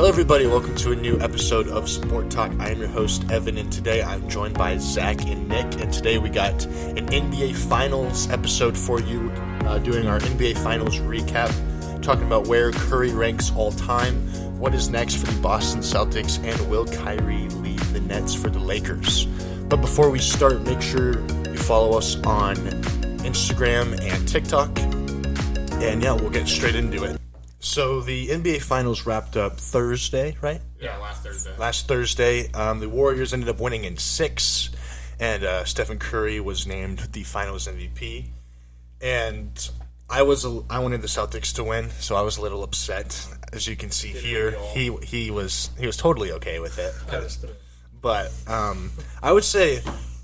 Hello everybody, welcome to a new episode of Sport Talk. I am your host, Evan, and today I'm joined by Zach and Nick, and today we got an NBA Finals episode for you, doing our NBA Finals recap, talking about where Curry ranks all time, what is next for the Boston Celtics, and will Kyrie leave the Nets for the Lakers. But before we start, make sure you follow us on Instagram and TikTok, and yeah, we'll get straight into it. So the NBA Finals wrapped up Thursday, right? Yeah, Last Thursday. The Warriors ended up winning in 6, and Stephen Curry was named the Finals MVP. And I wanted the Celtics to win, so I was a little upset. As you can see here, he was totally okay with it. But I would say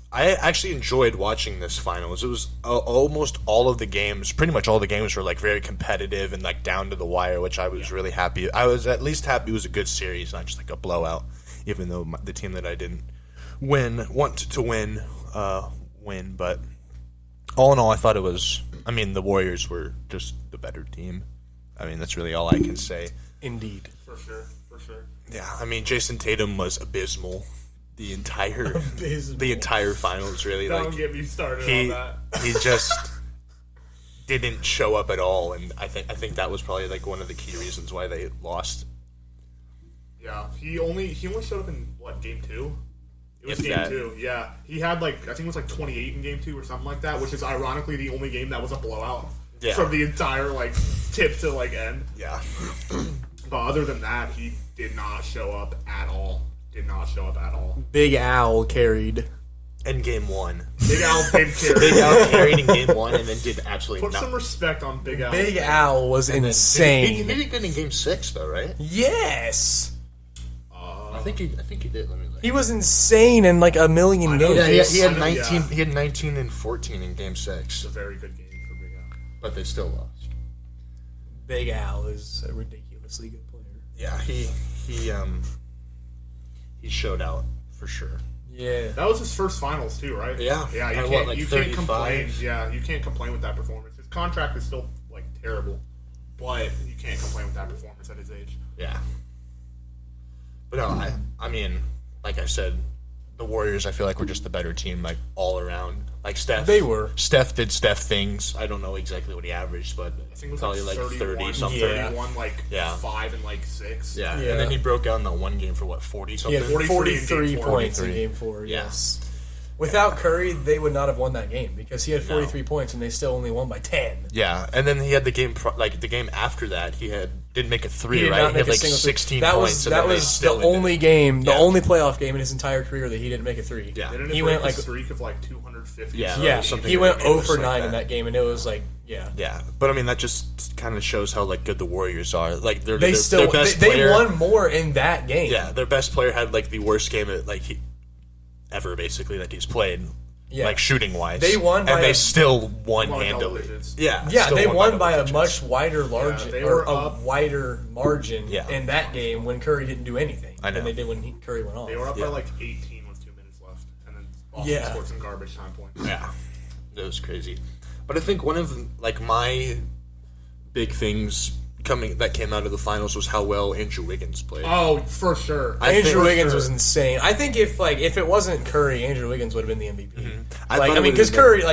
I actually enjoyed watching this finals. It was almost all of the games, pretty much all the games were like very competitive and like down to the wire, which I was really happy. I was at least happy it was a good series, not just like a blowout, even though the team that I didn't want to win. But all in all, I thought it was, the Warriors were just the better team. That's really all I can say. Indeed. For sure. Yeah, Jason Tatum was abysmal. The entire finals, really. Don't get me started on that. He just didn't show up at all, and I think that was probably like one of the key reasons why they lost. Yeah, he only showed up in game 2. It was If game that. 2. Yeah, he had I think it was 28 in game 2 or something like that, which is ironically the only game that was a blowout from the entire tip to end. Yeah, but other than that, he did not show up at all. Big Al carried. in game 1. Big Al did carry. Big Al carried in game 1 and then did absolutely Put nothing. some respect on Big Al. Big Al was insane. He did good in game 6 though, right? Yes. I think he did. Let me look. He was insane in a million games. Yeah, he had I know, 19. yeah. He had 19 and 14 in game 6, It's a very good game for Big Al. but they still lost. Big Al is a ridiculously good player. Yeah, he showed out for sure. Yeah. That was his first finals too, right? Yeah. Yeah, you And can't, you can't 35? complain. Yeah, you can't complain with that performance. His contract is still terrible, but you can't complain with that performance at his age. Yeah. But no, like I said, the Warriors I feel like were just the better team, all around. Steph. They were. Steph did Steph things. I don't know exactly what he averaged, but I think it was probably 30 something. 31, Yeah. 5 and 6. Yeah. Yeah. And then he broke out in that one game for 40 He something. had 43 43 points in 43. game 4, Yeah. yes. Without Curry, they would not have won that game because he had 43 points and they still only won by 10. Yeah, and then he had the game the game after that. He didn't make a 3, He did right? not He had make a single 16 that points. was that was the only game, the Yeah. only playoff game in his entire career that he didn't make a 3. Yeah. Didn't He it went break a streak of 250? Yeah. Yeah, something he went 0 ridiculous for like 9 that. in that game, and it was yeah. Yeah, but that just kind of shows how good the Warriors are. Their They best they player, won more in that game. Yeah, their best player had the worst game ever basically that he's played. Yeah. Shooting wise, They won by and they a- still won By double handily. digits. Yeah, Yeah, still they won by a double much digits. wider they were up. wider margin Yeah. in that game when Curry didn't do anything I know. than they did when Curry went off. They were up Yeah. by 18 with 2 minutes left, and then Boston Yeah. scored some garbage time points. Yeah, that was crazy. But I think one of my big things that came out of the finals was how well Andrew Wiggins played. Oh, for sure. Andrew Wiggins was insane. I think if it wasn't Curry, Andrew Wiggins would have been the MVP. Mm-hmm. Because Curry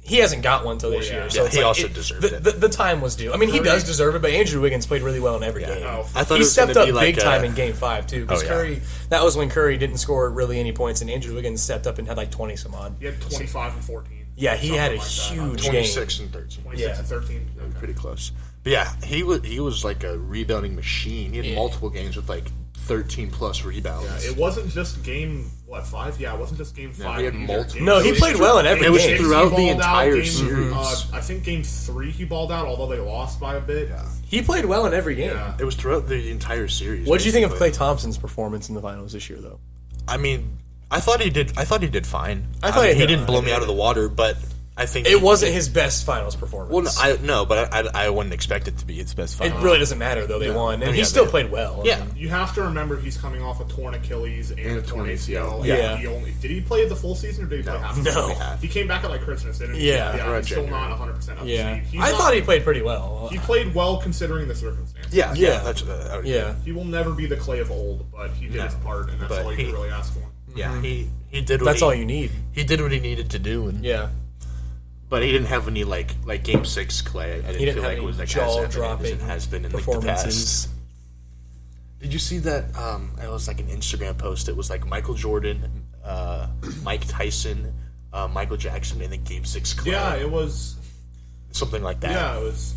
he hasn't got one till this year. So Yeah, it's he also deserved it. The time was due. He does deserve it, but Andrew Wiggins played really well in every game. Oh, I thought He it was stepped gonna up be big time in Game 5 too. Because Curry, that was when Curry didn't score really any points, and Andrew Wiggins stepped up and had 20 some odd. he had 25 and 14. Yeah, he had a Something like that. huge 26 game. and 13. 26 and 13. Okay. Pretty close. But yeah, he was like a rebounding machine. He had multiple games with 13 plus rebounds. Yeah, it wasn't just game 5? Yeah, it wasn't just game 5. he had either. multiple- Game No, he 6, played well in every It was game. throughout he the balled out. entire Game- series. I think game 3 he balled out, although they lost by a bit. Yeah. He played well in every game. Yeah. It was throughout the entire series. What did you think of basically. Klay Thompson's performance in the finals this year, though? I thought he did fine. I thought he he did didn't blow alright. me out of the water, but I think it wasn't his best finals performance. Well, but I wouldn't expect it to be its best finals. It really doesn't matter, though. They won. And he still played well. Yeah. You have to remember he's coming off a torn Achilles and a torn ACL. Yeah. Did he play the full season or did he play half? No. He came back at Christmas, didn't he? Yeah. He's still not 100% up to speed. I thought he played pretty well. He played well considering the circumstances. Yeah. He will never be the Clay of old, but he did his part, and that's all you can really ask for. Yeah, he did. That's all you need. He did what he needed to do, and but he didn't have any like Game 6 Clay. I didn't feel like it was like jaw-dropping as it has been in like the past. Did you see that? It was like an Instagram post. It was like Michael Jordan, Mike Tyson, Michael Jackson, and then Game 6 Clay. Yeah, it was something like that. Yeah, it was.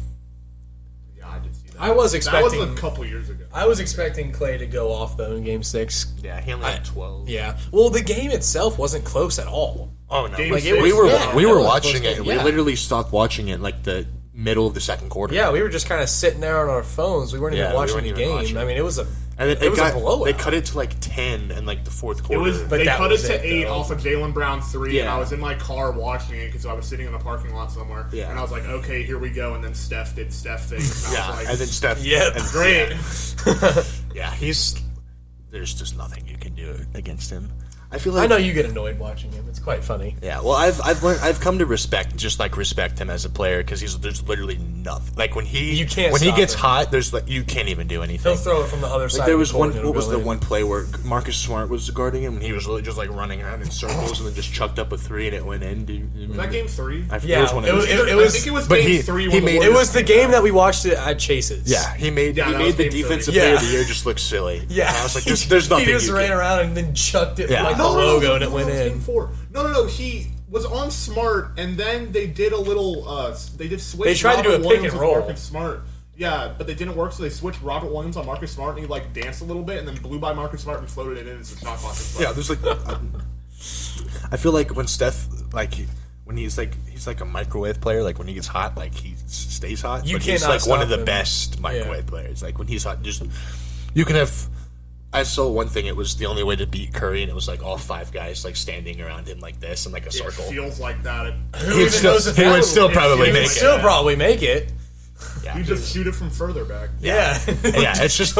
Yeah, I did see that. I was expecting that was a couple years ago. I was expecting Clay to go off though in Game 6. Yeah, he only had 12. Yeah. Well, the game itself wasn't close at all. Oh no! Like, we were watching it. We literally stopped watching it like the middle of the second quarter. Yeah, we were just kind of sitting there on our phones. We weren't even watching the game. I mean, it was a a blowout. They cut it to like 10 in like the fourth quarter. They cut it to 8 off of Jaylen Brown 3, and I was in my car watching it because I was sitting in a parking lot somewhere. Yeah. And I was like, okay, here we go. And then Steph did Steph things. And then Steph. Yeah, great. Yeah, there's just nothing you can do against him. I know you get annoyed watching him. It's quite funny. Yeah, well, I've come to respect him as a player because there's literally nothing. Like when he gets hot, there's like you can't even do anything. He'll throw it from the other side. There was one. What was the one play where Marcus Smart was guarding him and he was really just like running around in circles and then just chucked up a 3 and it went in? Was that Game 3? I forget which one it was. I think it was Game 3. It was the game that we watched at Chase's. Yeah, he made the defensive player of the year just look silly. Yeah, and I was like, there's nothing. He just ran around and then chucked it like the logo and it went in. No. He was on Smart, and then they did a little. They did switch. They tried to do a pick and roll. Marcus Smart. Yeah, but they didn't work, so they switched Robert Williams on Marcus Smart, and he like danced a little bit, and then blew by Marcus Smart and floated it in as a shot clock. Yeah, there's like. I feel like when Steph when he's like a microwave player. Like when he gets hot, like he stays hot. But he's like one of the best microwave players. Like when he's hot, just you can have. I saw one thing. It was the only way to beat Curry, and it was like all 5 guys like standing around him like this in like a circle. It feels like that. He would still probably make it. Still probably make it. Yeah, you just shoot it from further back. Yeah. Yeah. It's just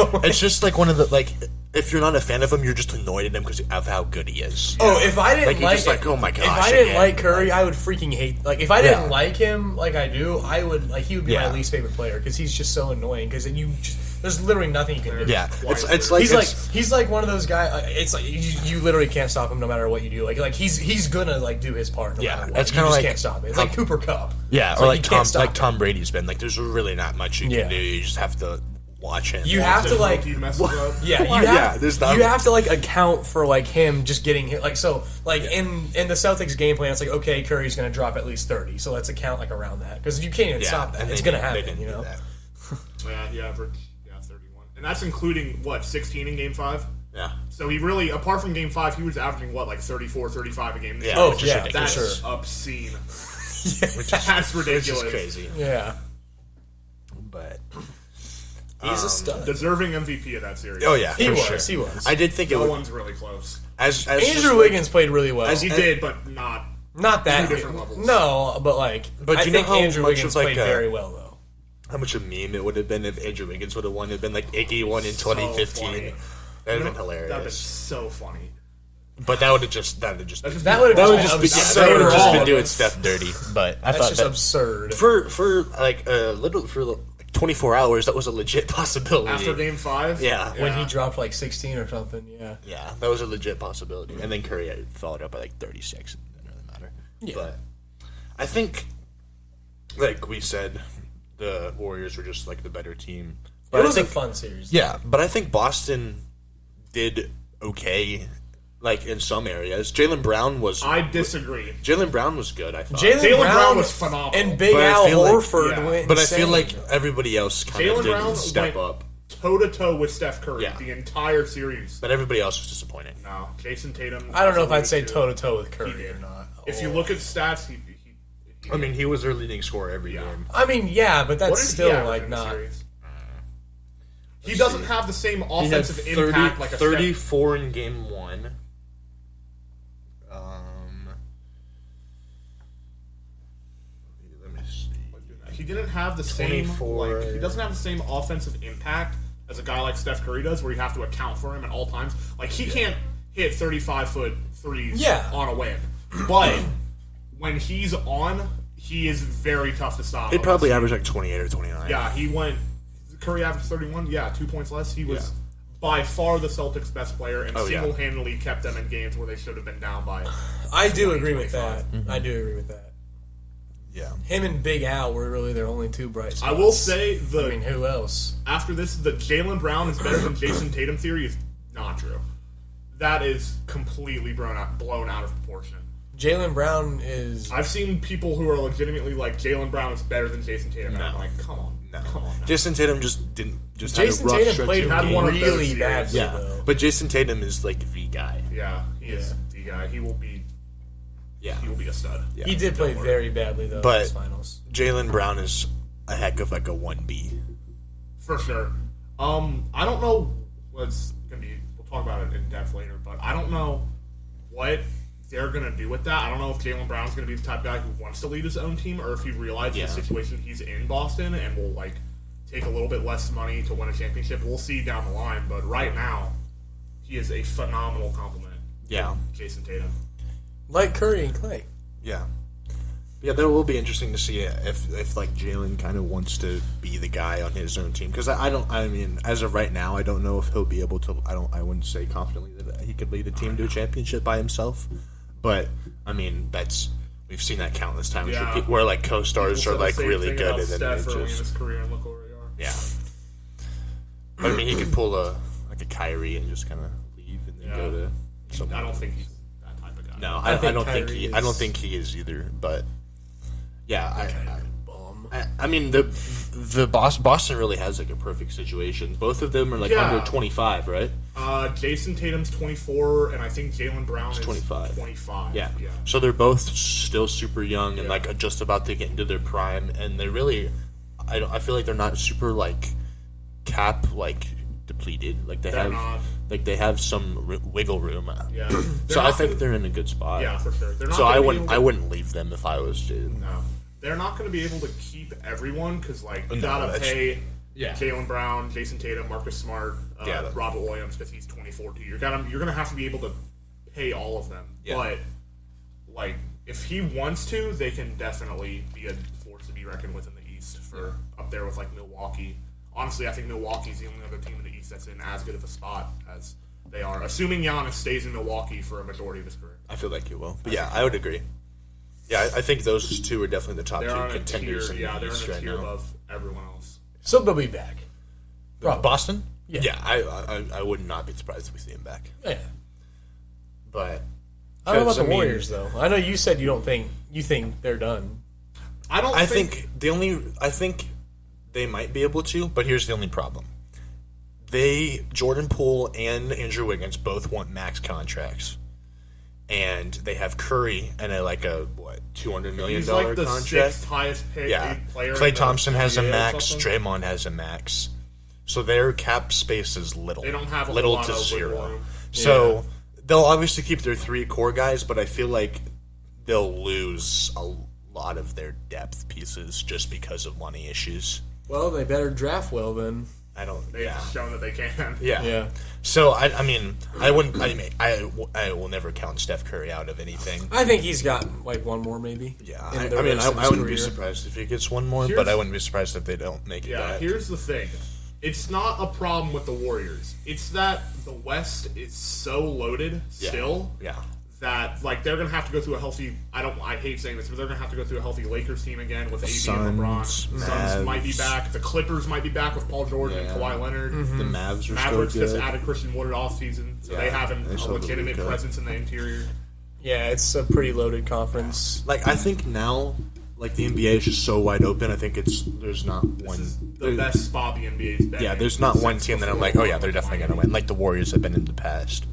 like one of the like. If you're not a fan of him, you're just annoyed at him because of how good he is. Oh, if I didn't oh my gosh, if I didn't like Curry, I would freaking hate. Like if I didn't like him like I do, I would like he would be my least favorite player because he's just so annoying. Because there's literally nothing you can do. Yeah, it's like he's like one of those guys. It's like you literally can't stop him no matter what you do. Like he's gonna like do his part. No matter what. It's kind of like can't stop it. It's like Cooper Kupp. Yeah, or like Tom Brady's been. Like there's really not much you can do. You just have to watch him. You have to like you have to like account for like him just getting hit. Like so like in the Celtics game plan, it's like okay, Curry's gonna drop at least 30. So let's account like around that because you can't even stop that. It's gonna happen. You know. Yeah, he averaged 31, and that's including 16 in Game 5. Yeah. So he really, apart from Game 5, he was averaging 34, 35 a game. That's obscene. That's ridiculous. Which is crazy. Yeah. But. He's a stud. Deserving MVP of that series. Oh, yeah. He was. I did think no one's really close. As Andrew Wiggins played really well. As he did, but not that. 2 different levels. No, but like. But I think Andrew Wiggins played very well, though. How much a meme it would have been if Andrew Wiggins would have won. It would have been like Iggy won in 2015. So that would have been hilarious. That would have been so funny. But that would have just been doing Steph dirty. But I thought that's just absurd. For like 24 hours, that was a legit possibility. After Game 5? Yeah. When he dropped like 16 or something, yeah. Yeah, that was a legit possibility. And then Curry followed up by like 36. It didn't really matter. Yeah. But I think, like we said, the Warriors were just like the better team. But it was a fun series. Yeah, but I think Boston did okay. Like in some areas, Jaylen Brown was. I disagree. Jaylen Brown was good. I thought Jaylen Brown was phenomenal, and Big Al Horford went. But I feel like everybody else kind of didn't step up toe to toe with Steph Curry the entire series. But everybody else was disappointing. No, Jason Tatum. I don't know if I'd say toe to toe with Curry or not. If you look at stats, he was their leading scorer every game. I mean, but that's still like not. He doesn't have the same offensive impact like a 34 in Game 1. didn't have the same he doesn't have the same offensive impact as a guy like Steph Curry does, where you have to account for him at all times. Like he can't hit 35-foot threes on a whim, but when he's on, he is very tough to stop. He'd probably average like 28 or 29. Yeah, Curry averaged 31. Yeah, 2 points less. He was by far the Celtics' best player, and single-handedly kept them in games where they should have been down by. I do agree with that. I do agree with that. Yeah, him and Big Al were really their only two bright spots. I will say who else? After this, the Jaylen Brown is better than Jason Tatum theory is not true. That is completely blown out of proportion. Jaylen Brown is... I've seen people who are legitimately like, Jaylen Brown is better than Jason Tatum. No. And I'm like, come on. No. Come on. Jason Tatum Jason Tatum played really bad. Yeah, but Jason Tatum is like the guy. Yeah, he is the guy. He will be... Yeah. He will be a stud. Yeah. He did play very badly, though, in the finals. Jaylen Brown is a heck of like a 1B. For sure. I don't know what's going to be... We'll talk about it in depth later, but I don't know what they're going to do with that. I don't know if Jaylen Brown's going to be the type of guy who wants to lead his own team, or if he realizes the situation he's in Boston and will, like, take a little bit less money to win a championship. We'll see down the line, but right now, he is a phenomenal compliment. Yeah. Jason Tatum. Like Curry and Clay. Yeah. Yeah, that will be interesting to see if like Jaylen kind of wants to be the guy on his own team, because I mean, as of right now, I don't know if he'll be able to. I wouldn't say confidently that he could lead a team to a championship by himself, but I mean we've seen that countless times where like co-stars are like really good and then Steph early in his career and look where we are. Yeah. But I mean, he could pull a Kyrie and just kind of leave and then go to somewhere. I don't think he's that type of guy. No, I don't think he is either. But yeah, I mean the Boston really has like a perfect situation. Both of them are like under 25, right? Jason Tatum's 24, and I think Jaylen Brown is 25. Yeah. So they're both still super young and like just about to get into their prime, and they really, I feel like they're not super like cap like depleted. Like they have some wiggle room. Yeah. So I think they're in a good spot. Yeah, for sure. I wouldn't leave them if I was Jaden. No. They're not going to be able to keep everyone because, like, you got to pay Jaylen Brown, Jason Tatum, Marcus Smart, Robert Williams because he's 24 too. You're going to have to be able to pay all of them. Yeah. But, like, if he wants to, they can definitely be a force to be reckoned with in the East for up there with, like, Milwaukee. Honestly, I think Milwaukee's the only other team in the East that's in as good of a spot as they are, assuming Giannis stays in Milwaukee for a majority of his career. I feel like he will. But I would agree. Yeah, I think those two are definitely the top two contenders in the East right now. They're in a tier above everyone else. So they'll be back. Boston? Yeah. I would not be surprised if we see him back. Yeah. But I don't know about the Warriors, though. I know you said you think they're done. I think they might be able to, but here's the only problem. Jordan Poole and Andrew Wiggins both want max contracts. And they have Curry and $200 million He's like the contract. Sixth highest paid player. Klay Thompson has a max. Draymond has a max. So their cap space is little. They don't have little to zero. So they'll obviously keep their three core guys, but I feel like they'll lose a lot of their depth pieces just because of money issues. Well, they better draft well then. They've shown that they can. Yeah. So I mean, I will never count Steph Curry out of anything. I think he's got like one more, maybe. Yeah. I wouldn't be surprised if he gets one more, but I wouldn't be surprised if they don't make it back. Here's the thing. It's not a problem with the Warriors. It's that the West is so loaded still. Yeah. That like they're gonna have to go through a healthy. I hate saying this, but they're gonna have to go through a healthy Lakers team again with AD and LeBron. Suns might be back. The Clippers might be back with Paul George and Kawhi Leonard. Mm-hmm. The Mavericks just added Christian Wood off season, so they have a legitimate presence in the interior. Yeah, it's a pretty loaded conference. Like I think now, like the NBA is just so wide open. I think there's not one. This is the best spot the NBA's been. Yeah, there's not one team that I'm like, oh yeah, they're definitely gonna win. Like the Warriors have been in the past.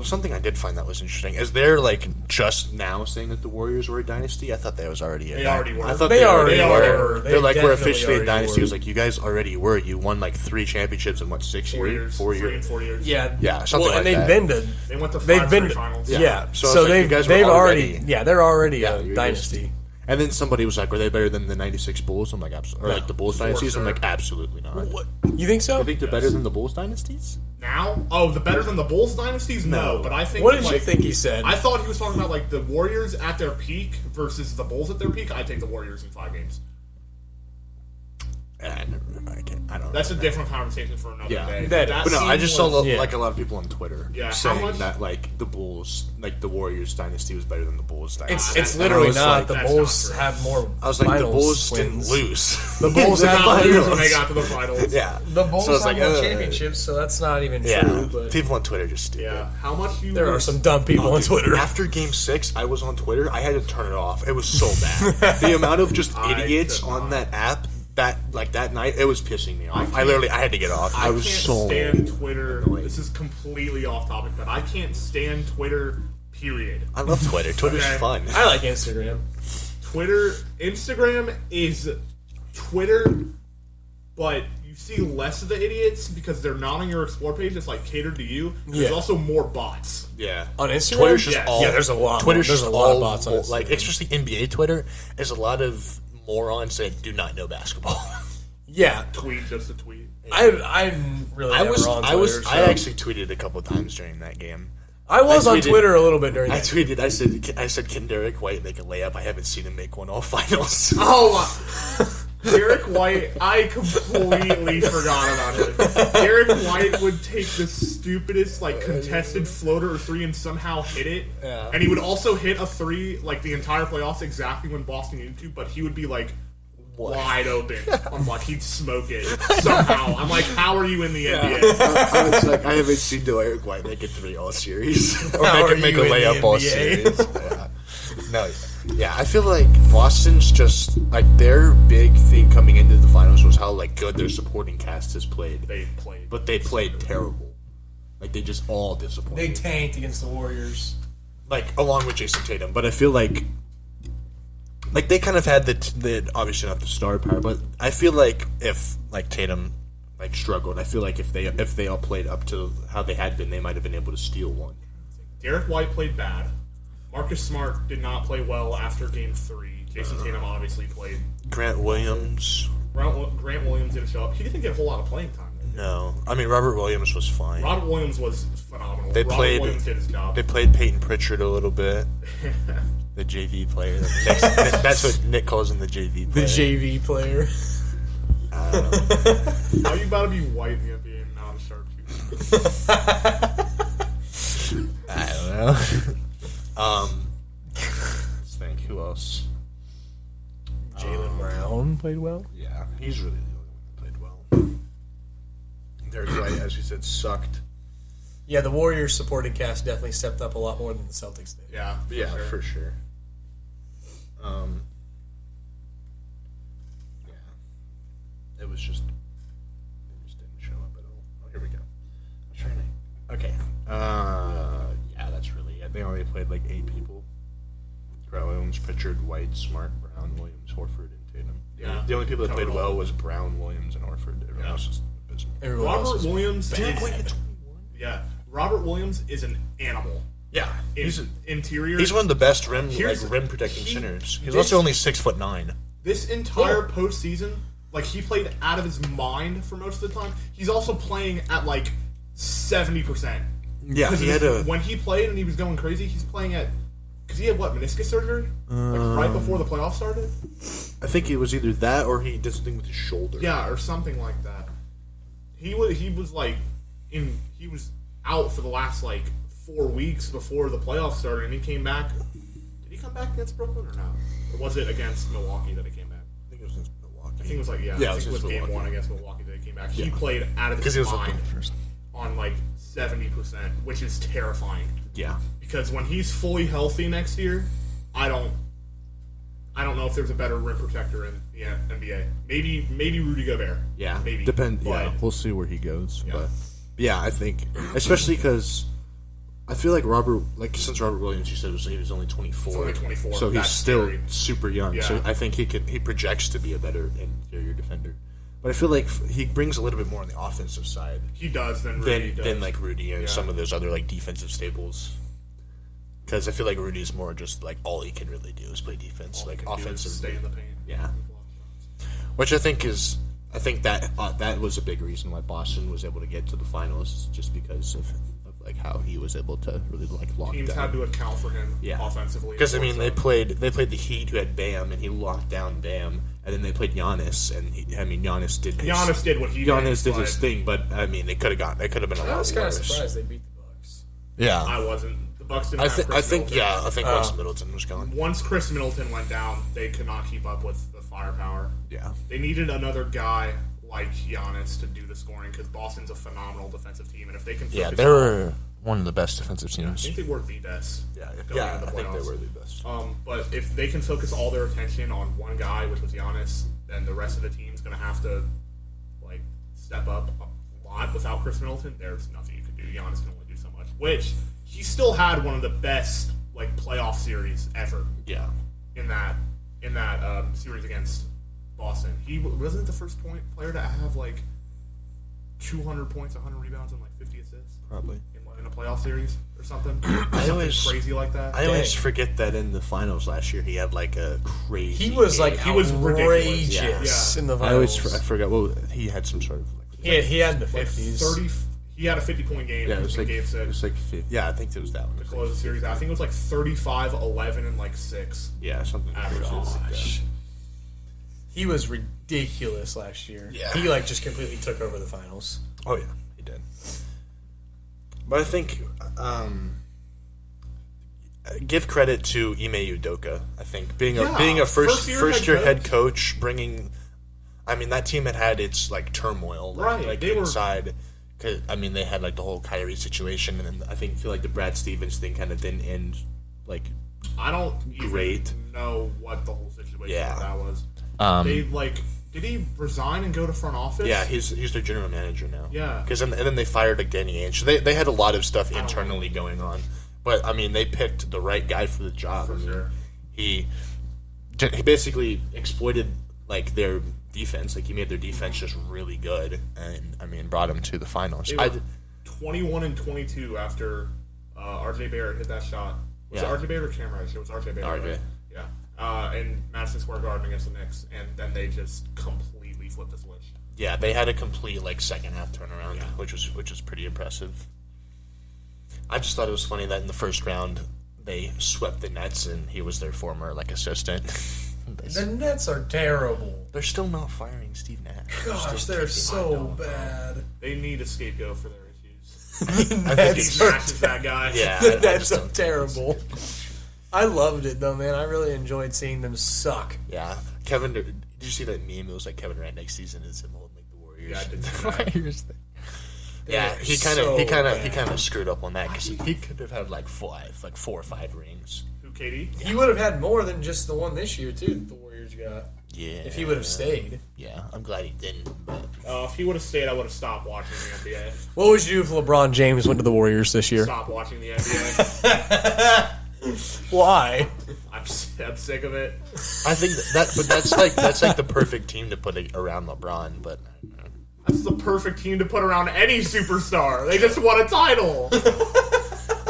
Something I did find that was interesting is they're like just now saying that the Warriors were a dynasty. I thought they was already. They already were. I thought they already were. They're like we're officially a dynasty. It was like you guys already were. You won like 3 championships in 6 years? 4 years. 4 years. Yeah, something like that. They went to 5 finals. Yeah, so they've already. Yeah, they're already a dynasty. And then somebody was like, "Were they better than the '96 Bulls?" I'm like, absolutely. Or like the Bulls dynasties. Sure. I'm like, absolutely not. What? You think so? I think they're better than the Bulls dynasties. Now? Oh, the better than the Bulls dynasties? No, but I think. What did you think he said? I thought he was talking about like the Warriors at their peak versus the Bulls at their peak. I take the Warriors in 5 games. I don't. That's a different conversation for another day. But no, I just saw like a lot of people on Twitter saying that like the Bulls, like the Warriors dynasty was better than the Bulls dynasty. It's literally not. The Bulls have more. I was like, the Bulls didn't lose. The Bulls have lose when they got to the finals. Yeah, the Bulls have more championships, so that's not even true. But people on Twitter just stupid. Yeah, how much you? There are some dumb people on Twitter. After Game 6, I was on Twitter. I had to turn it off. It was so bad. The amount of just idiots on that app. That night, it was pissing me off. I had to get off. I can't stand Twitter. Annoyed. This is completely off topic, but I can't stand Twitter, period. I love Twitter. Twitter's fun. I like Instagram. Instagram is Twitter, but you see less of the idiots because they're not on your Explore page. It's like catered to you. There's also more bots. Yeah. On Instagram? Twitter's just all... Yeah, there's a lot. Twitter's there's just a lot of bots on Instagram. Like, especially NBA Twitter, is a lot of morons that do not know basketball. Yeah, tweet just a tweet. I'm really. I actually tweeted a couple of times during that game. I was on Twitter a little bit during. I tweeted. I said, "Can Derek White make a layup?" I haven't seen him make one all finals. Oh, Derek White! I completely forgot about it. Derek White would take the stupidest contested floater or three and somehow hit it, and he would also hit a three the entire playoffs exactly when Boston needed to, but he would be wide open. I'm like, he'd smoke it somehow. I'm like, how are you in the NBA? I was like, I haven't seen Derek White make a three all series or make a layup all series. No, I feel like Boston's just their big thing coming into the finals was how good their supporting cast has played. But they played terrible. They just all disappointed. They tanked against the Warriors. Along with Jason Tatum, but I feel like they kind of had the obviously not the star power, but I feel like if Tatum struggled, I feel like if they all played up to how they had been, they might have been able to steal one. Derek White played bad. Marcus Smart did not play well after Game 3. Jason Tatum obviously played. Grant Williams didn't show up. He didn't get a whole lot of playing time. No, I mean Robert Williams was fine. Robert Williams was phenomenal. Williams did his job. They played Peyton Pritchard a little bit. The JV player. That's what Nick calls him, the JV player. The JV player. How you about to be white in the NBA and not a sharpshooter? I don't know. Let's think. Who else? Jaylen Brown played well. Yeah, he's really the only one that played well. Derek White, as you said, sucked. Yeah, the Warriors supporting cast definitely stepped up a lot more than the Celtics did. Yeah, for sure. It was just they just didn't show up at all. Oh, here we go. I'm trying to. Okay. Yeah, that's really it. They only played 8 people. Grant Williams, Pritchard, White, Smart, Brown, Williams, Horford, and Tatum. Yeah. The only people that played well was Brown, Williams, and Horford. Everyone else was abysmal. Robert Williams. Derek White at 21. Yeah. Robert Williams is an animal. Yeah, he's an interior. He's one of the best rim protecting centers. He's also only 6'9". This entire postseason, he played out of his mind for most of the time. He's also playing at 70%. Yeah, when he played and he was going crazy, he's playing at because he had meniscus surgery right before the playoffs started. I think it was either that or he did something with his shoulder. Yeah, or something like that. He was out for the last 4 weeks before the playoffs started, and he came back. Did he come back against Brooklyn or no? Or was it against Milwaukee that he came back? I think it was against Milwaukee. I think it was it was game 1 against Milwaukee that he came back. He played out of his mind on 70%, which is terrifying. Yeah. Because when he's fully healthy next year, I don't know if there's a better rim protector in the NBA. Maybe Rudy Gobert. Yeah. Maybe. We'll see where he goes. Yeah. But yeah, I think especially because I feel like since Robert Williams, you said he was only 24. He's only 24. So he's still super young. Yeah. So I think he projects to be a better interior defender. But I feel like he brings a little bit more on the offensive side. He does than Rudy does. Than Rudy and some of those other defensive staples. because I feel like Rudy's more just like all he can really do is play defense, all like offensive. Stay in the paint. Yeah. Which I think that was a big reason why Boston was able to get to the finals, just because of like how he was able to really like lock Teams down. had to account for him offensively. Because I mean, they played the Heat, who had Bam, and he locked down Bam, and then they played Giannis, and Giannis did what he did his thing, but I mean, they could have been a lot worse. I was kind of surprised they beat the Bucks. Yeah, I wasn't. The Bucks didn't. I think once Middleton was gone. Once Chris Middleton went down, they could not keep up with the firepower. Yeah, they needed another guy like Giannis to do the scoring, because Boston's a phenomenal defensive team, and if they can they were one of the best defensive teams. I think they were the best. I think they were the best. But if they can focus all their attention on one guy, which was Giannis, then the rest of the team's going to have to like step up a lot. Without Chris Middleton, there's nothing you can do. Giannis can only do so much, which he still had one of the best like playoff series ever. Yeah, in that series against Boston, he wasn't the first player to have like 200 points, 100 rebounds, and like 50 assists. Probably in a playoff series or something. Crazy like that. I always forget that in the finals last year he had like a crazy. He was like he was outrageous in the finals. I forget. Well, he had some sort of like he had the 50s. He had a 50-point game. Yeah, it was like Game 6. It was like 50. Yeah, I think it was that one. To close the series, I think it was like 35, 11, and like 6. Yeah, something. Gosh. He was ridiculous last year. Yeah. He like just completely took over the finals. Oh yeah, he did. But I think give credit to Ime Udoka. I think being a first year head coach, bringing. I mean, that team had its like turmoil, like they inside. Cause, I mean, they had like the whole Kyrie situation, and then I feel like the Brad Stevens thing kind of didn't end like. I don't great. Even know what the whole situation that was. They did he resign and go to front office? Yeah, he's their general manager now. Yeah, because and then they fired like Danny Ainge. They had a lot of stuff internally going on, but I mean they picked the right guy for the job. For sure. He basically exploited like their defense. Like he made their defense just really good, and I mean brought them to the finals. They were 21-22 after RJ Barrett hit that shot. Was it RJ Barrett or Cam Reddish? It was RJ Barrett. RJ. Right? Yeah. In Madison Square Garden against the Knicks, and then they just completely flipped the switch. Yeah, they had a complete like second half turnaround, which was pretty impressive. I just thought it was funny that in the first round they swept the Nets, and he was their former like assistant. The Nets are terrible. They're still not firing Steve Nash. Gosh, they're so bad. They need a scapegoat for their issues. I think Steve Nash is that guy. Yeah, the Nets are terrible. I loved it though, man. I really enjoyed seeing them suck. Yeah, Kevin. Did you see that meme? It was like Kevin Durant next season is him holding like the Warriors. Yeah, I did the Warriors thing. Yeah, he kind of screwed up on that because he could have had like 4 or 5 rings. Who, KD? He would have had more than just the one this year too. That the Warriors got. Yeah, if he would have stayed. Yeah, I'm glad he didn't. But if he would have stayed, I would have stopped watching the NBA. What would you do if LeBron James went to the Warriors this year? Stop watching the NBA. Why? I'm sick of it. I think that's like the perfect team to put around LeBron, but that's the perfect team to put around any superstar. They just won a title.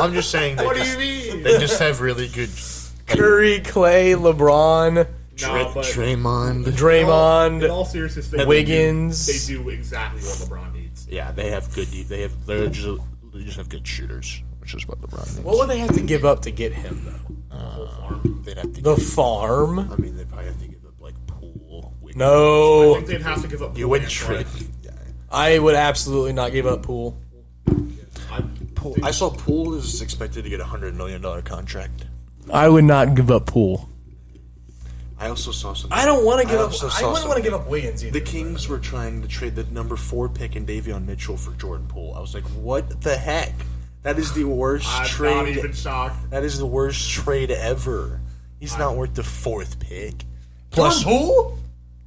I'm just saying. What do you mean? They just have really good Curry, Clay, LeBron, Draymond. In all seriousness, Wiggins. They do exactly what LeBron needs. Yeah, they just have good shooters. Which is what LeBron needs. What would they have to give up to get him, though? They'd have to the farm? I mean, they'd probably have to give up, like, Poole. No. I think they'd have to give up Poole. You wouldn't trade. Yeah. I would absolutely not give up Poole. I saw Poole is expected to get a $100 million contract. I would not give up Poole. I also saw something. I don't want to give up. I wouldn't want to give up Wiggins either. The Kings were trying to trade the number 4 pick in Davion Mitchell for Jordan Poole. I was like, what the heck? That is the worst trade. I'm not even shocked. That is the worst trade ever. He's not worth the 4th pick. Plus Poole?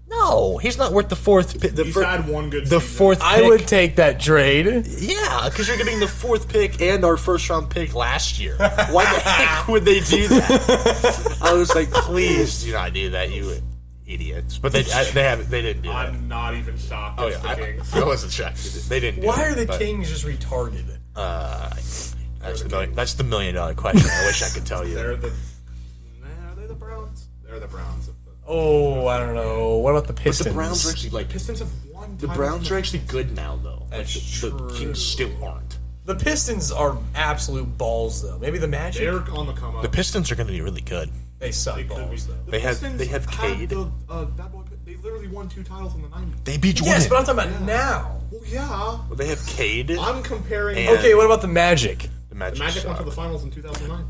No, he's not worth the 4th pick. He's had one good season. 4th pick. I would take that trade. Yeah, because you're getting the 4th pick and our first-round pick last year. Why the heck would they do that? I was like, please do not do that, you idiots. But they didn't do that. I'm not even shocked. Oh, yeah, I wasn't shocked. They didn't do Why are the Kings just retarded? I That's the $1 million question. I wish I could tell you. Are they the Browns? They're the Browns. Oh, I don't know. What about the Pistons? But the Browns are actually Pistons have won. The Browns are actually good now, though. That's the true. Kings still aren't. The Pistons are absolute balls, though. Maybe the Magic. They're on the come up. The Pistons are going to be really good. They suck balls, though. They have Cade. They literally won 2 titles in the 90s. They beat Jordan. Yes, but I'm talking about now. Well, yeah. Well, they have Cade. I'm comparing. Okay, what about the Magic? The Magic went to the finals in 2009.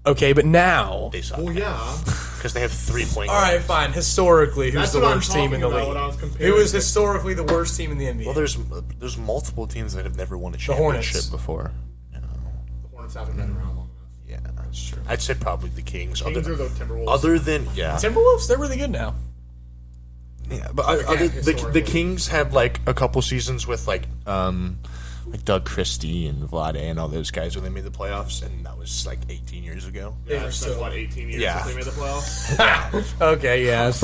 Okay, but now. They suck. Well, yeah. Because they have 3 point. All right, fine. Historically, who's the worst team in the league? Who is historically the worst team in the NBA? Well, there's multiple teams that have never won a The Hornets. championship before. The Hornets haven't been around long enough. Yeah, that's true. I'd say probably the Kings. Kings or the Timberwolves. Other than Timberwolves, they're really good now. Yeah, but the Kings had like a couple seasons with like Doug Christie and Vlade and all those guys when they made the playoffs, and that was like 18 years ago. Yeah, it's been, 18 years since they made the playoffs? Okay, yeah, it's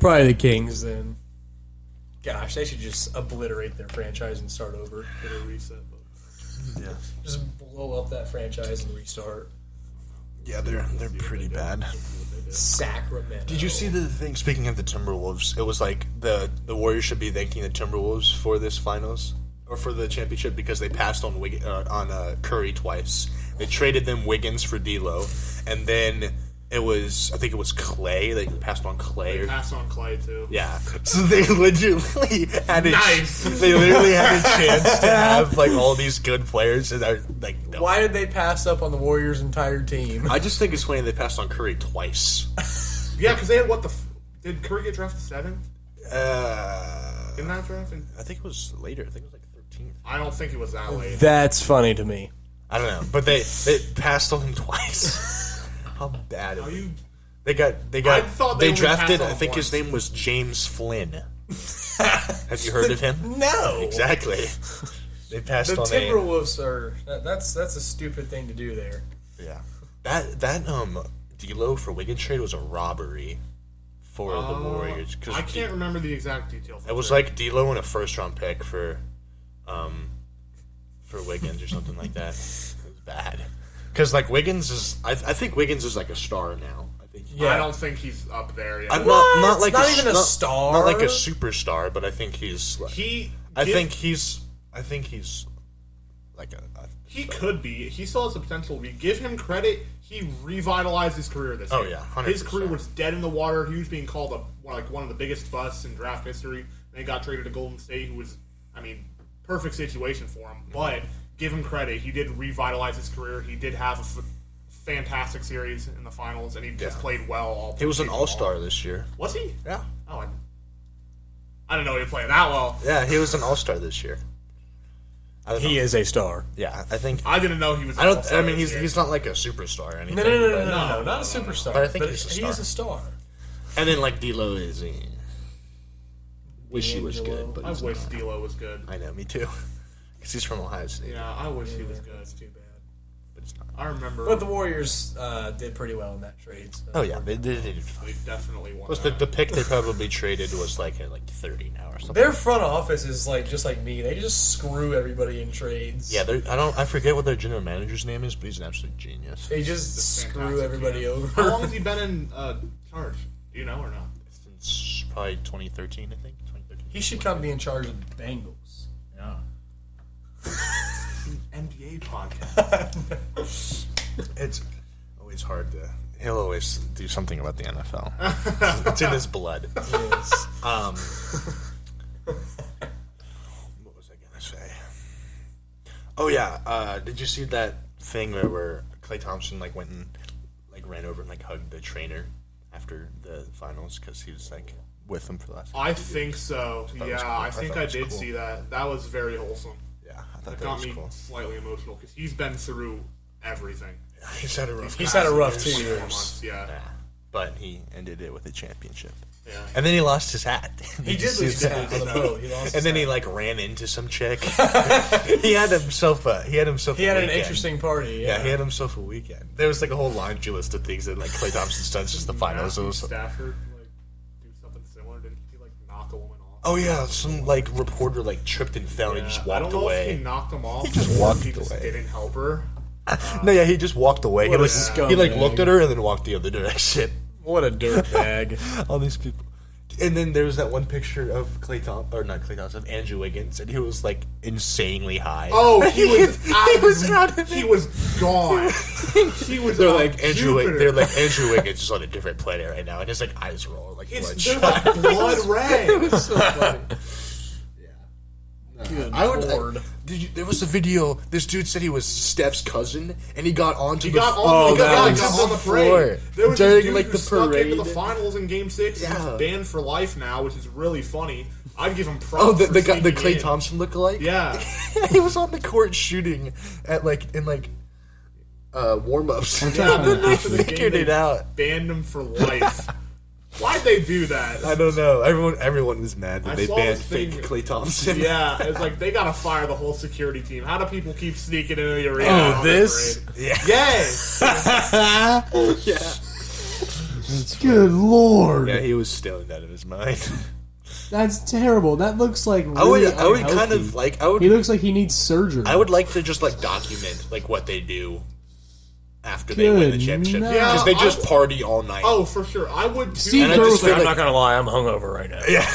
probably the Kings then. Gosh, they should just obliterate their franchise and start over. Get a reset. Yeah. Just blow up that franchise and restart. Yeah, they're pretty bad. Sacramento. Did you see the thing? Speaking of the Timberwolves, it was like the Warriors should be thanking the Timberwolves for this finals or for the championship because they passed on Curry twice. They traded them Wiggins for D'Lo, and then I think it was Clay. They passed on Clay. They passed on Clay too. Yeah, so they legitimately had They literally had a chance to have like all these good players, and they're like, no. Why did they pass up on the Warriors' entire team? I just think it's funny they passed on Curry twice. Yeah, because they had did Curry get drafted 7th? In that draft? I think it was later. I think it was like 13th. I don't think it was that late. That's funny to me. I don't know, but they passed on him twice. How bad is it? They drafted. I think his name was James Flynn. Have you heard of him? No. Exactly. They passed on the Timberwolves are. That's a stupid thing to do there. Yeah. That D'Lo for Wiggins trade was a robbery for the Warriors. I can't remember the exact details. It was like D'Lo and a first-round pick for Wiggins or something like that. It was bad. Because like Wiggins is, I think Wiggins is like a star now. I don't think he's up there yet. I'm not like not even a star, not like a superstar, but I think he's. Like, I think he's like a. He could be. He still has the potential to be. Give him credit. He revitalized his career this year. Oh yeah, 100%. His career was dead in the water. He was being called one of the biggest busts in draft history. Then he got traded to Golden State, who was, perfect situation for him. But give him credit. He did revitalize his career. He did have a fantastic series in the finals, and he just played well. He was an all-star this year. Was he? Yeah. Oh, I didn't know he was playing that well. Yeah, he was an all-star this year. He is a star. Yeah, I think. I didn't know he was. He's not like a superstar or anything. No, not a superstar. But I think he's a star. He is a star. And then like D'Lo is. Wish he was good, but I wish D'Lo was good. I know, me too. Because he's from Ohio State. Yeah, I wish he was good. It's too bad. But it's not. I remember. But the Warriors did pretty well in that trade. So. Oh yeah, they did. They definitely won. Plus, the pick they probably traded was like at 30 now or something. Their front office is just like me. They just screw everybody in trades. Yeah, I forget what their general manager's name is, but he's an absolute genius. They just screw everybody over. How long has he been in charge? Do you know or not? Since probably 2013, I think. 2013. He should come be in charge of the Bengals. Yeah. NBA podcast. It's always hard to. He'll always do something about the NFL. It's in his blood. Yes. What was I gonna say? Oh yeah. Did you see that thing where Klay Thompson went and ran over and hugged the trainer after the finals because he was with him for the last? I think so. Yeah, cool. I think I did see that. That was very wholesome. Yeah, I thought that got me slightly emotional because he's been through everything. Yeah, he's had a rough 2 years. Months, yeah. But he ended it with a championship. Yeah. And then he lost his hat. He did lose his hat on the boat. And then he ran into some chick. He had himself a an interesting party. Yeah, he had himself a weekend. There was a whole laundry list of things that Klay Thompson's done since the finals. Stafford do something similar? Didn't he knock a woman off? Oh yeah, some reporter tripped and fell and he just walked away. I don't know if he knocked him off. He just walked away. Just didn't help her. No, yeah, he just walked away. He looked at her and then walked the other direction. What a dirtbag. All these people. And then there was that one picture of of Andrew Wiggins, and he was like insanely high. Oh, he was gone. He was. They're like Andrew Wiggins is on a different planet right now, and his like eyes are all like bloodshot. They're like blood red. It was so funny. There was a video. This dude said he was Steph's cousin, and he got on the parade. There was during like the parade into the finals in Game 6. Yeah. He's banned for life now, which is really funny. I'd give him props. Oh, the Klay Thompson lookalike. Yeah, he was on the court shooting at warm-ups. Then they figured it out. Banned him for life. Why'd they do that? I don't know. Everyone was mad that they banned fake Klay Thompson. Yeah, it's like they gotta fire the whole security team. How do people keep sneaking into the arena? Oh, this? Yeah. Yes. Yeah. Good lord. Yeah, he was stoned out of his mind. That's terrible. That looks like really I would kind of like. He looks like he needs surgery. I would like to just like document like what they do after they win the championship. Because they just party all night. Oh, for sure. I would too. Steve Kerr was like, I'm not going to lie, I'm hungover right now. Yeah.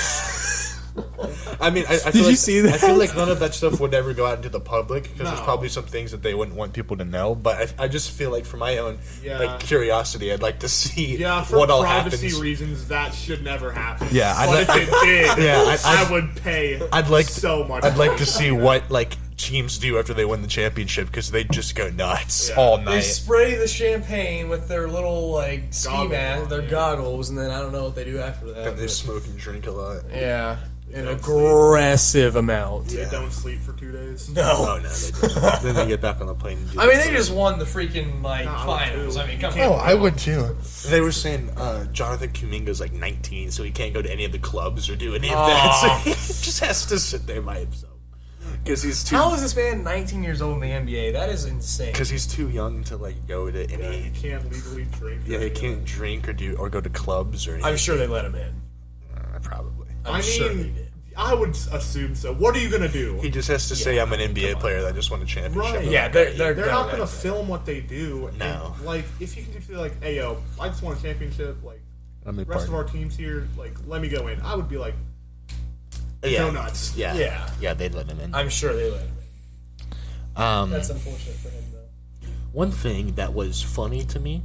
I mean, I feel you see that? I feel like none of that stuff would ever go out into the public because there's probably some things that they wouldn't want people to know. But I just feel like for my own like curiosity, I'd like to see what all happens. For privacy reasons, that should never happen. Yeah, but if it did, I would pay so much. I'd like to see what like teams do after they win the championship because they just go nuts all night. They spray the champagne with their little like ski mask, their goggles, and then I don't know what they do after that. And they smoke and drink a lot. Yeah. An aggressive amount. They don't sleep for 2 days. No. Oh, no, they don't. Then they get back on the plane and do I mean, they just won the freaking, finals. I mean, come on. Oh, I would too. They were saying Jonathan Kuminga's like 19, so he can't go to any of the clubs or do any of that. So he just has to sit there by himself. Because he's too... How is this man 19 years old in the NBA? That is insane. Because he's too young to like go to any... Yeah, he can't legally drink. Yeah, he can't drink or go to clubs or anything. I'm sure they let him in. Probably. I'm sure he did. I would assume so. What are you gonna do? He just has to say, "I'm an NBA player that just won a championship." Right. Yeah, they're not gonna film what they do. No. And, like, if you can just be like, "Hey, yo, I just won a championship. Like, the rest of our team's here. Like, let me go in." I would be like, "Go nuts." Yeah. They'd let him in. I'm sure they let him in. That's unfortunate for him, though. One thing that was funny to me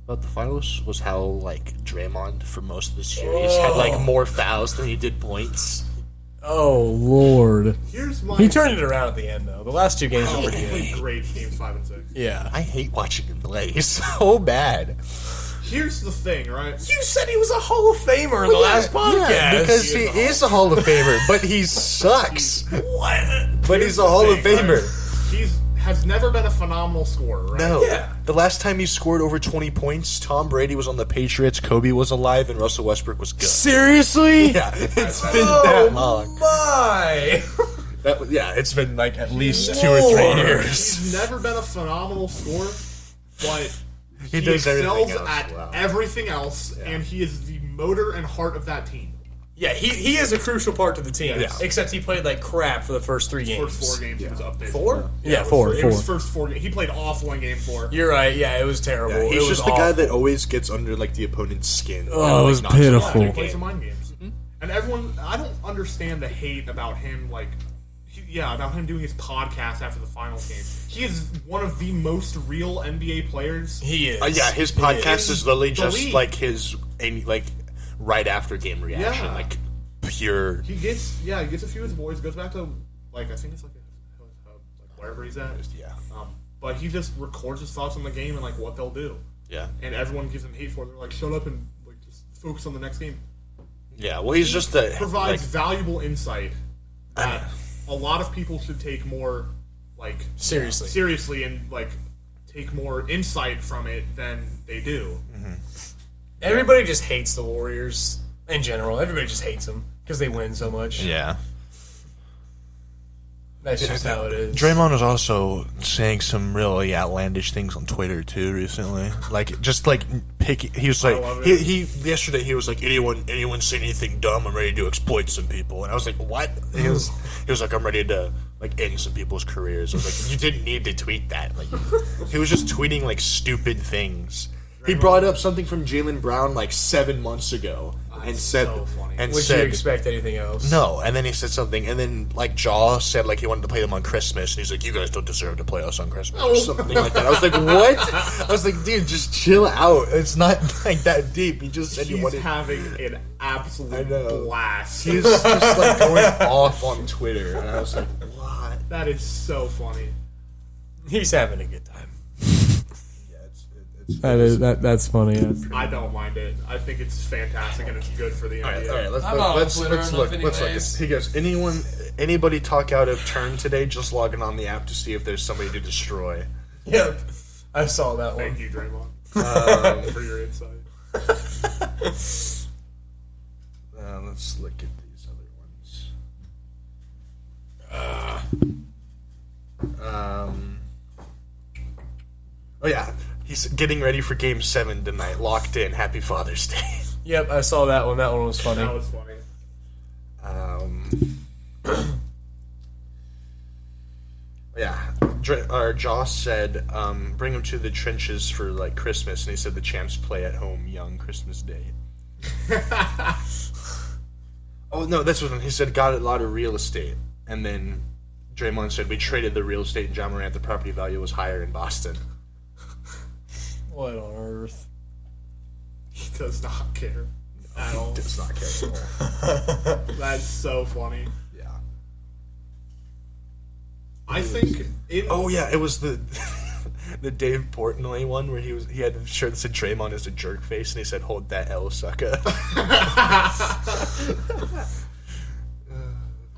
about the finals was how like Draymond for most of the series had like more fouls than he did points. Oh Lord! He turned it around at the end though. The last two games were pretty good. He played great games 5 and 6. Yeah, I hate watching him play. He's so bad. Here's the thing, right? You said he was a Hall of Famer in the last podcast. Yeah, because he is a Hall of Famer, but he sucks. What? But he's a Hall of Famer. Right? Has never been a phenomenal scorer, right? No. Yeah. The last time he scored over 20 points, Tom Brady was on the Patriots, Kobe was alive, and Russell Westbrook was good. Seriously? Yeah, it's been that long. My! It's been like at least 2 or 3 years. He's never been a phenomenal scorer, but he does excels everything else. At everything else, and he is the motor and heart of that team. Yeah, he is a crucial part to the team. Yeah. Except he played like crap for the first 3 games. First 4 games he was up there. 4? Yeah, 4. It was first 4 games. He played awful in game 4. You're right. Yeah, it was terrible. Yeah, he's it was just the guy that always gets under like the opponent's skin. Oh, it was pitiful. He plays some mind games, and everyone. I don't understand the hate about him. Like, about him doing his podcast after the finals game. He is one of the most real NBA players. He is. His podcast is literally just like his right after game reaction, like pure. He gets a few of his boys. Goes back to I think it's like wherever he's at. Yeah. But he just records his thoughts on the game and like what they'll do. Yeah. And everyone gives him hate for it. They're like, shut up and like just focus on the next game. Yeah. Well, he's just provides valuable insight that a lot of people should take more seriously and like take more insight from it than they do. Mm-hmm. Everybody just hates the Warriors in general. Everybody just hates them because they win so much. Yeah. That's just how it is. Draymond was also saying some really outlandish things on Twitter too recently. He was like, yesterday he was like, anyone say anything dumb, I'm ready to exploit some people. And I was like, what? He was like, I'm ready to like end some people's careers. I was like, you didn't need to tweet that. Like, he was just tweeting like stupid things. He brought up something from Jaylen Brown like 7 months ago and said, so funny. Would you expect anything else? No, and then he said something, and then like Jaw said like he wanted to play them on Christmas, and he's like, you guys don't deserve to play us on Christmas or something like that. I was like, what? I was like, dude, just chill out. It's not like that deep. He just said he wanted. He's having an absolute blast. He's just like going off on Twitter, and I was like, what? That is so funny. He's having a good time. That's funny. I don't mind it. I think it's fantastic and it's good for the NBA. All right, let's look. He goes, anybody talk out of turn today? Just logging on the app to see if there's somebody to destroy. Yep, I saw that one. Thank you, Draymond, for your insight. Let's look at these other ones. Oh yeah. He's getting ready for Game 7 tonight. Locked in. Happy Father's Day. Yep, I saw that one. That one was funny. That was funny. Joss said, bring him to the trenches for like Christmas, and he said the champs play at home young Christmas Day. Oh no, that's what he said. Got a lot of real estate, and then Draymond said we traded the real estate in John Morant. The property value was higher in Boston. What on earth? He does not care at all. He does not care at all. That's so funny. Yeah. I think it. Oh yeah, it was the the Dave Portnoy one where he had a shirt that said Draymond as a jerk face, and he said, "Hold that L, sucker."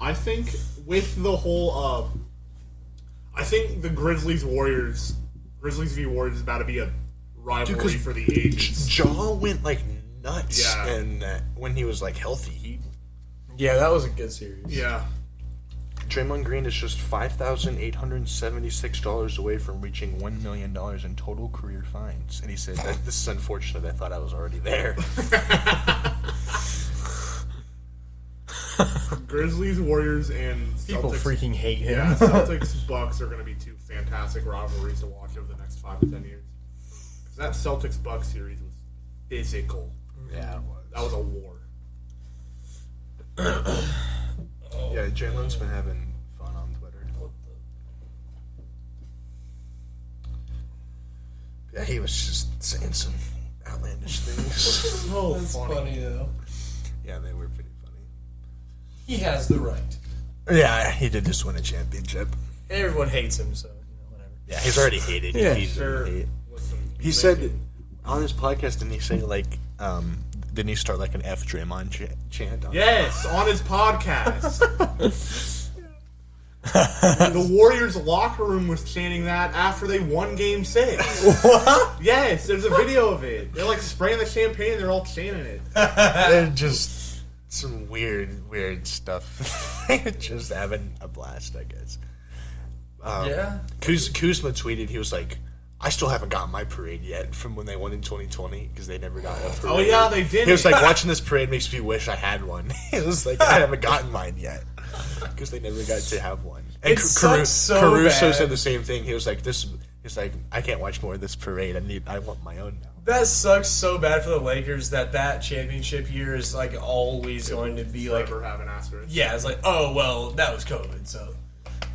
I think with the whole, I think the Grizzlies v. Warriors is about to be a rivalry for the ages. Jaw went like nuts, and when he was like healthy, that was a good series. Yeah, Draymond Green is just $5,876 away from reaching $1 million in total career fines, and he said, "This is unfortunate. I thought I was already there." Grizzlies, Warriors, and people freaking hate him. Yeah, Celtics, Bucks are going to be two fantastic rivalries to watch over the next 5 to 10 years. That Celtics Bucks series was physical. Yeah, that was a war. Yeah, Jalen's been having fun on Twitter. Yeah, he was just saying some outlandish things. So That's funny though. Yeah, they were pretty funny. He has the right. Yeah, he did just win a championship. Everyone hates him, so whatever. Yeah, he's already hated. Yeah, sure. He said on his podcast, didn't he say like, didn't he start like an F Draymond chant? Yes, on his podcast. The Warriors locker room was chanting that after they won Game 6. What? Yes, there's a video of it. They're like spraying the champagne and they're all chanting it. They're just some weird stuff. Just having a blast, I guess. Kuzma tweeted, he was like, I still haven't gotten my parade yet from when they won in 2020 because they never got a parade. Oh yeah, they did. He was like, watching this parade makes me wish I had one. He was like, I haven't gotten mine yet because they never got to have one. And Caruso said the same thing. He was like, he's like, I can't watch more of this parade. I want my own now. That sucks so bad for the Lakers that championship year is like always going to be like have an asterisk. Yeah, it's like, oh well, that was COVID, so.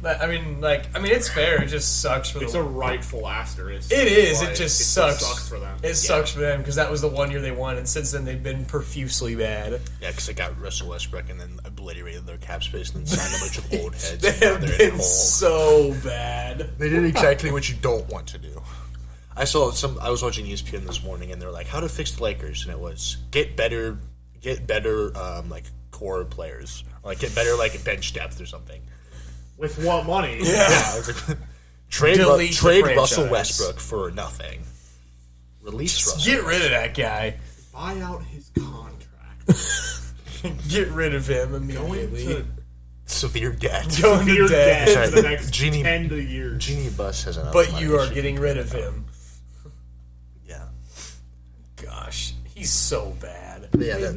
I mean, it's fair. It just sucks for It's a rightful asterisk. It is. It just sucks. Sucks for them. It sucks for them because that was the one year they won, and since then they've been profusely bad. Yeah, because they got Russell Westbrook and then obliterated their cap space and then signed a bunch of old heads. They have been so bad. They did exactly what you don't want to do. I was watching ESPN this morning, and they're like, "How to fix the Lakers?" And it was get better, like core players, or like get better like bench depth or something. With what money? Yeah. Trade Russell Westbrook for nothing. Release Russell. Get rid of that guy. Buy out his contract. Get rid of him immediately. Going to severe debt. Severe debt for the next 10 years. Genie Bus has enough But money. You are getting rid of him. Yeah. Gosh, he's so bad. Yeah.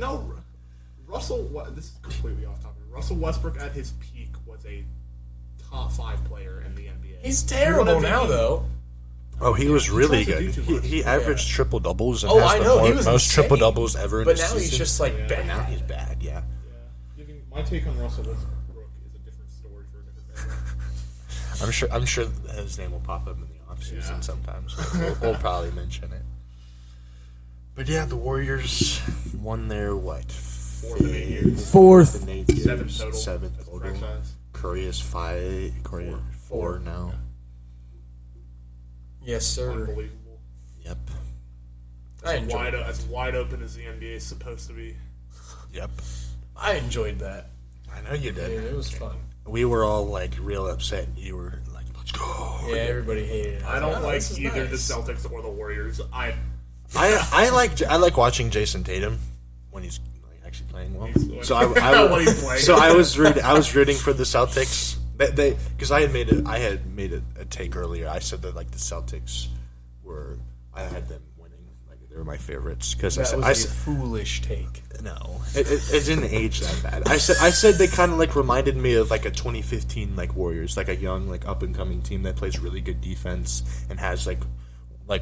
Russell. This is completely off topic. Russell Westbrook at his peak was a top 5 player in the NBA. He's terrible now, though. Oh, he was really good. He averaged triple doubles and has the most triple doubles ever. But now he's just like bad. Now he's bad. Yeah. My take on Russell Westbrook is a different story for a different day. I'm sure his name will pop up in the offseason sometimes. We'll probably mention it. But yeah, the Warriors won their fourth, 7th total. Curry is 4 now. Yes, sir. Unbelievable. Yep. As wide open as the NBA is supposed to be. Yep. I enjoyed that. I know you did. Yeah, it was fun. We were all like real upset. You were like, "Let's go." Yeah, everybody hated it. I don't like either the Celtics or the Warriors. I like watching Jason Tatum when he's actually playing well. So I was rooting for the Celtics. Because I had made a take earlier. I said that like the Celtics I had them winning. Like they were my favorites because that was a foolish take. No, it didn't age that bad. I said they kind of like reminded me of like a 2015 like Warriors, like a young like up and coming team that plays really good defense and has like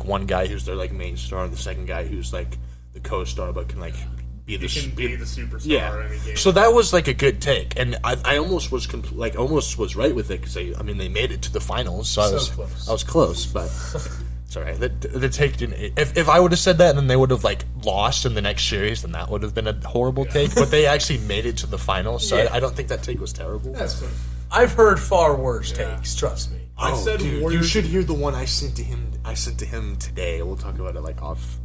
one guy who's their like main star and the second guy who's like the co-star but can like be the superstar. Yeah. In any game. So that was like a good take, and I almost was almost was right with it because they made it to the finals, so I was close, but it's all right. The take didn't. If I would have said that and then they would have like lost in the next series, then that would have been a horrible take. But they actually made it to the finals, so I don't think that take was terrible. That's fine. I've heard far worse takes. Trust me. I said dude, you should hear the one I sent to him. I sent to him today. We'll talk about it like off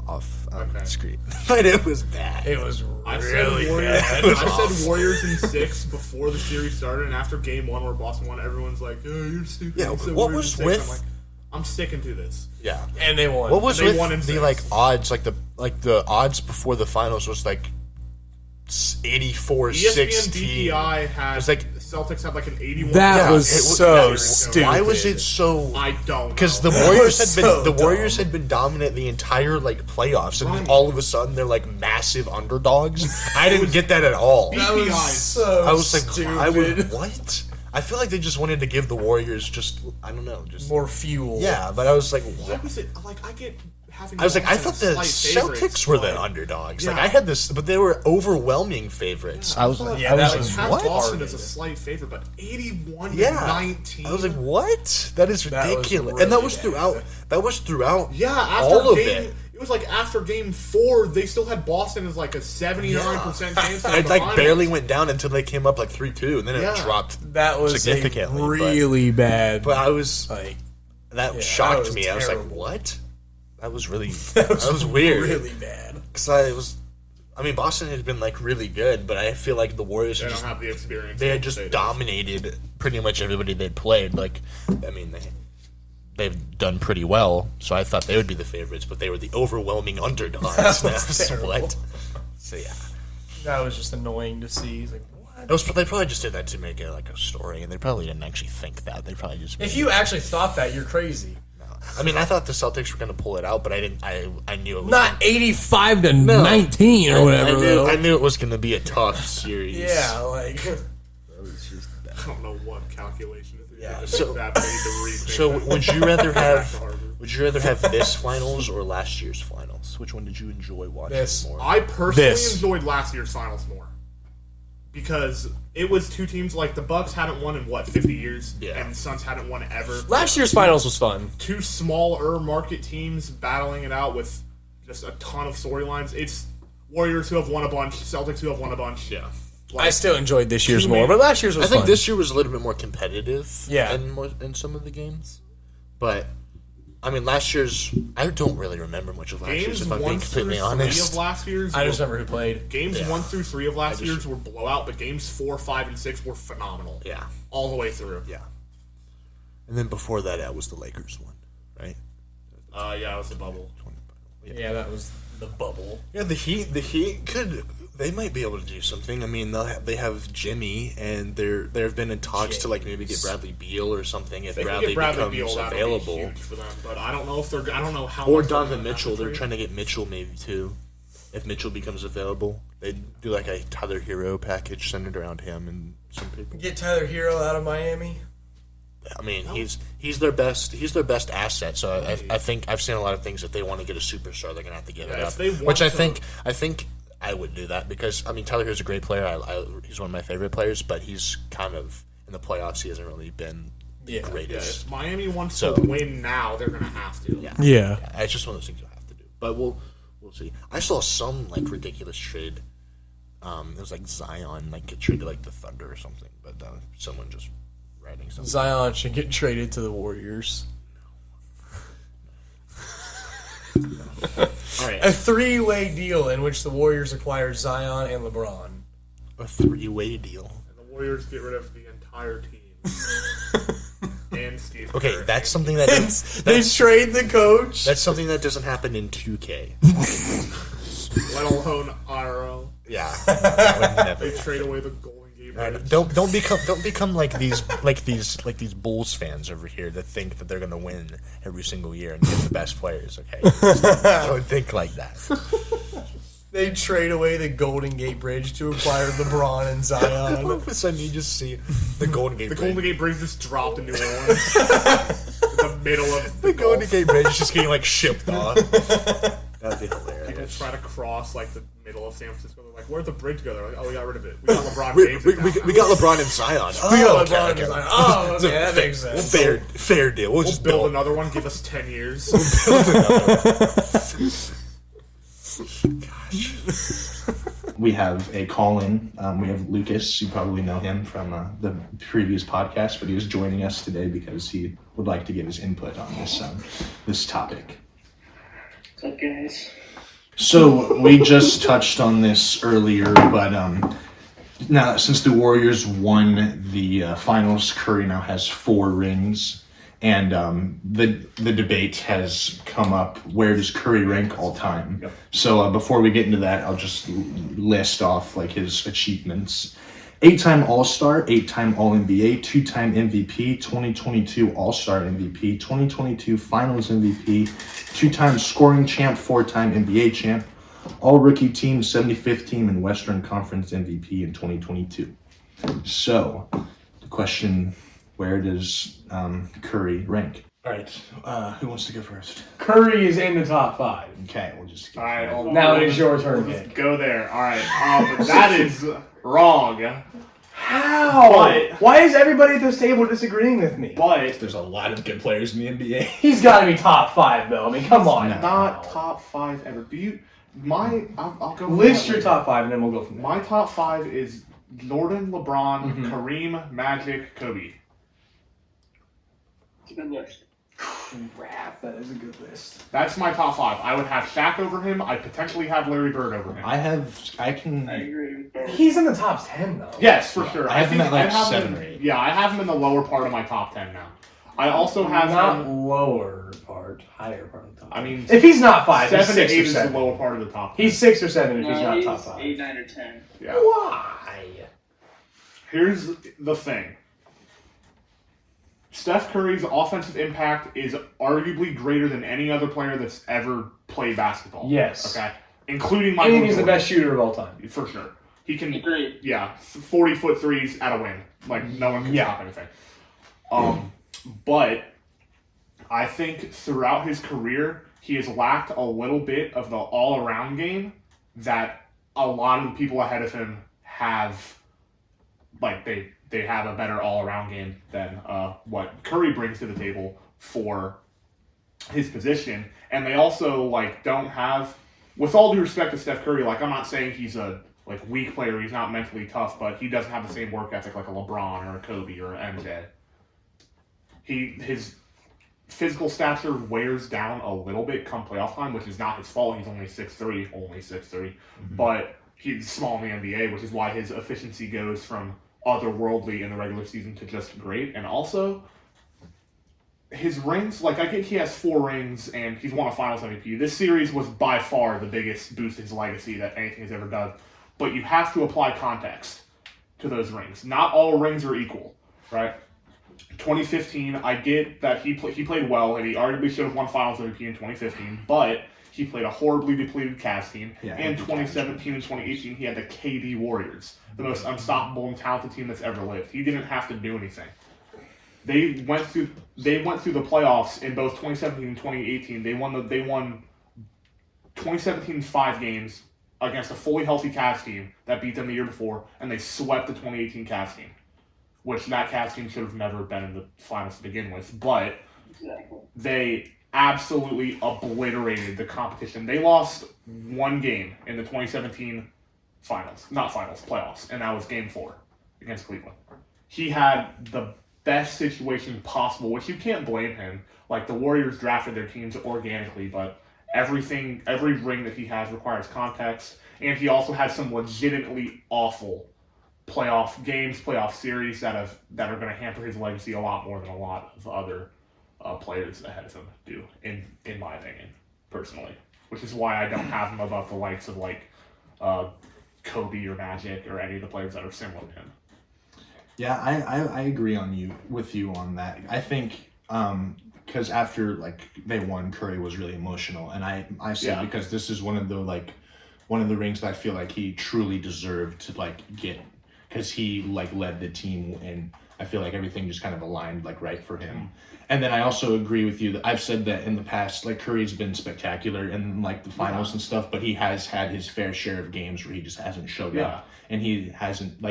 screen. But it was bad. It was really bad. I said Warriors in 6 before the series started, and after Game 1 where Boston won, everyone's like, "Oh, you're stupid." Yeah. What was with? I'm sticking to this. Yeah. And they won. What was with the like odds? Like the odds before the finals was like 84-16. ESPN DPI had like Celtics had like an 81. That was so stupid. Why was it so? I don't know. Because the Warriors had been dominant the entire like playoffs, and all of a sudden they're like massive underdogs. I didn't get that at all. That was so I was like, stupid. What? I feel like they just wanted to give the Warriors just more fuel. Yeah, but I was like, why was it like I was like, I thought the Celtics were the underdogs. Yeah. Like I had this, but they were overwhelming favorites. Yeah, I was like, Boston as a slight favorite, but 81-19. I was like, what? That is ridiculous. Really and that was throughout. That was throughout. Yeah, all of it. It was like after Game 4, they still had Boston as like a 79% chance. It like barely went down until they came up like 3-2, and then it dropped. That was significantly really bad. But I was like, that shocked me. Terrible. I was like, what? That was really that was weird. Really bad. Because Boston had been like really good, but I feel like the Warriors don't have the experience. They had just dominated pretty much everybody they'd played. Like, they've done pretty well, so I thought they would be the favorites, but they were the overwhelming underdogs. That was terrible. What? So yeah, that was just annoying to see. Like, what? They probably just did that to make it like a story, and they probably didn't actually think that. They probably just. If you actually thought that, you're crazy. I thought the Celtics were going to pull it out, but I didn't. I knew it was not 85-19 or whatever. I knew it was going to be a tough series. Yeah, like I don't know what calculation is. Yeah, so would you rather have this finals or last year's finals? Which one did you enjoy watching more? I personally enjoyed last year's finals more. Because it was two teams like the Bucks hadn't won in 50 years, and the Suns hadn't won ever. Last year's finals was fun. Two smaller market teams battling it out with just a ton of storylines. It's Warriors who have won a bunch, Celtics who have won a bunch. Yeah, I still enjoyed this year's more, but last year's was fun. I think this year was a little bit more competitive. Yeah, in some of the games, but. Last year's... I don't really remember much of last year's, if I'm being completely honest. Of last year's I just remember who played. Games 1 through 3 of last year's were blowout, but games 4, 5, and 6 were phenomenal. Yeah. All the way through. Yeah. And then before that was the Lakers one, right? Yeah, it was the bubble. Yeah, that was the bubble. Yeah, the Heat could... They might be able to do something. They have Jimmy, and there have been in talks to maybe get Bradley Beal or something if Bradley becomes available. Be huge for them, but I don't know if they're. I don't know how. Or Donovan Mitchell. They're trying to get Mitchell maybe too. If Mitchell becomes available, they'd do like a Tyler Hero package centered around him and some people. Get Tyler Hero out of Miami. I mean, he's their best asset. So I think I've seen a lot of things that they want to get a superstar, they're gonna have to give it up. Which I think I would do that because I mean Tyler Hero's a great player. He's one of my favorite players, but he's kind of in the playoffs. He hasn't really been the greatest. If Miami wants to win now, they're gonna have to. Yeah. It's just one of those things you'll have to do. But we'll see. I saw some like ridiculous trade. It was like Zion like get traded like the Thunder or something, but someone just writing something. Zion should get traded to the Warriors. All right. A 3-way deal in which the Warriors acquire Zion and LeBron. A 3-way deal. And the Warriors get rid of the entire team. And Steve Okay, Kerr. that's something that They trade the coach. that's something that doesn't happen in 2K. Let alone IRL. Yeah, that would never. They trade away the Golden Gate Bridge. Don't become like these Bulls fans over here that think that they're gonna win every single year and get the best players. Okay, don't think like that. They trade away the Golden Gate Bridge to acquire LeBron and Zion. All of a sudden, you just see the Golden Gate. The Bridge. Golden Gate Bridge just dropped in New Orleans. In the middle of The Golden Gate Bridge is just getting like shipped off. That'd be hilarious. People try to cross like the middle of San Francisco. They're like, "Where'd the bridge go?" They're like, "Oh, we got rid of it. We got LeBron James." We got LeBron and Zion. We got LeBron and Zion. Oh, okay, that makes sense. Fair deal. We'll just build another one. Give us 10 years. We have a call-in. We have Lucas. You probably know him from the previous podcast, but he is joining us today because he would like to give his input on this topic. What's up, guys? So we just touched on this earlier, but now since the Warriors won the finals, Curry now has 4 rings. And the debate has come up, where does Curry rank all time? Yep. So before we get into that, I'll just list off like his achievements. 8-time All-Star, 8-time All-NBA, 2-time MVP, 2022 All-Star MVP, 2022 Finals MVP, 2-time scoring champ, 4-time NBA champ, All-Rookie Team, 75th team, and Western Conference MVP in 2022. So the question... where does Curry rank? All right, who wants to go first? Curry is in the top 5. Okay, we'll just... All right. Now it is your turn, Let's Nick. go there. All right. But that is wrong. How? But, why is everybody at this table disagreeing with me? but There's a lot of good players in the NBA. He's got to be top 5, though. I mean, come on. No. not top 5 ever. Do you... I'll go... List your top 5, and then we'll go from there. My top 5 is Jordan, LeBron, Kareem, Magic, Kobe. It's a good list. Crap, that is a good list. That's my top 5. I would have Shaq over him. I'd potentially have Larry Bird over him. I I agree with that. He's in the top 10, though. Yes, for sure. I have him think at like I have 7 him- or 8. Yeah, I have him in the lower part of my top 10 now. I also have Not him... lower part, higher part of the top. I mean... If he's not 5, 7 he's to 6 8 or is 7. the lower part of the top 10. He's 6 or 7 if No, he's not he's top 5. 8, 9, or 10. Yeah. Why? Here's the thing. Steph Curry's offensive impact is arguably greater than any other player that's ever played basketball. Yes. Okay? Including Michael And he's the Jordan. best shooter of all time. For sure. He can... Agreed. Yeah, 40-foot threes at a win. Like, no one can stop anything. But I think throughout his career, he has lacked a little bit of the all-around game that a lot of the people ahead of him have. Like, they have a better all-around game than what Curry brings to the table for his position. And they also, like, don't have... With all due respect to Steph Curry, like, I'm not saying he's a weak player, he's not mentally tough, but he doesn't have the same work ethic like a LeBron or a Kobe or an MJ. His physical stature wears down a little bit come playoff time, which is not his fault. He's only 6'3", but he's small in the NBA, which is why his efficiency goes from otherworldly in the regular season to just great. And also, his rings, like, I get he has 4 rings and he's won a Finals MVP. This series was by far the biggest boost in his legacy that anything has ever done. But you have to apply context to those rings. Not all rings are equal, right? 2015, I get that he played well and he arguably should have won Finals MVP in 2015, but he played a horribly depleted Cavs team. Yeah, and 2017 and 2018, he had the KD Warriors, the most unstoppable and talented team that's ever lived. He didn't have to do anything. They went through the playoffs in both 2017 and 2018. They won 2017 5 games against a fully healthy Cavs team that beat them the year before, and they swept the 2018 Cavs team, which that Cavs team should have never been in the finals to begin with. But they absolutely obliterated the competition. They lost one game in the 2017 playoffs, and that was Game 4 against Cleveland. He had the best situation possible, which you can't blame him. Like, the Warriors drafted their teams organically, but every ring that he has requires context, and he also has some legitimately awful playoff games, playoff series that are going to hamper his legacy a lot more than a lot of other players ahead of him do, in my opinion, personally. Which is why I don't have him above the likes of Kobe or Magic or any of the players that are similar to him. Yeah, I agree with you on that. I think because after they won, Curry was really emotional, and I said because this is one of the rings that I feel like he truly deserved to get, because he led the team, and I feel like everything just kind of aligned right for him. And then I also agree with you that I've said that in the past, Curry's been spectacular in the finals and stuff, but he has had his fair share of games where he just hasn't showed up, and he hasn't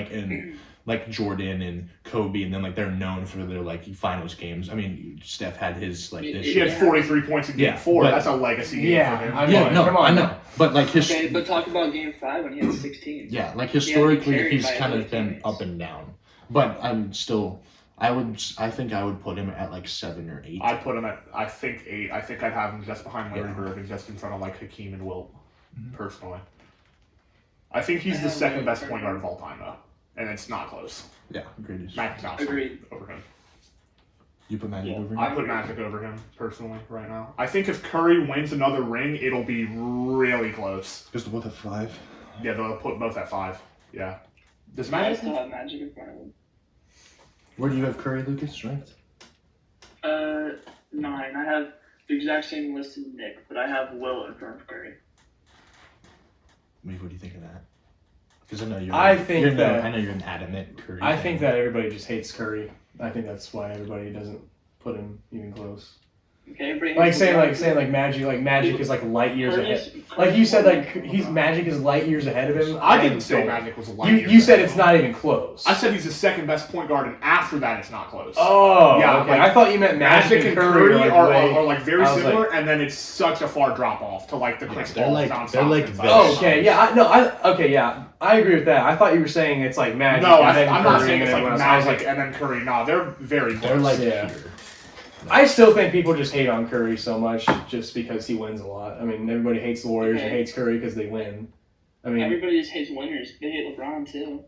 Jordan and Kobe, and then they're known for their finals games. I mean, Steph had his he had 43 points in Game 4. That's a legacy game for him. I know. But but talk about Game 5 when he had 16. Yeah, historically he's kind of been up and down. But I think I would put him at 7 or 8. I'd put him at I think 8. I think I'd have him just behind Larry Bird and just in front of Hakeem and Wilt, personally. I think he's the second best point guard of all time though. And it's not close. Yeah, agreed. Agreed. Over him. You put Magic over him? I put Magic over him, personally, right now. I think if Curry wins another ring, it'll be really close. Because they're both at 5? Yeah, they'll put both at 5. Yeah. Does Magic still have Magic in front of him? Where do you have Curry, Lucas, ranked? 9. I have the exact same list as Nick, but I have Will in front of Curry. What do you think of that? Because I know you're. I know you're an adamant Curry. I think that everybody just hates Curry. I think that's why everybody doesn't put him even close. Okay, saying Magic is light years ahead. You said Magic is light years ahead of him. I didn't say Magic was a light years. You said it's not even close. I said he's the second best point guard, and after that, it's not close. Oh, yeah. Okay. I thought you meant Magic and Curry are very similar, and then it's such a far drop off to the Chris Paul. Okay, yeah. I agree with that. I thought you were saying it's Magic. No, I'm not saying it's Magic and then Curry. No, they're very close. They're I still think people just hate on Curry so much just because he wins a lot. I mean, everybody hates the Warriors and hates Curry because they win. I mean, everybody just hates winners. They hate LeBron too.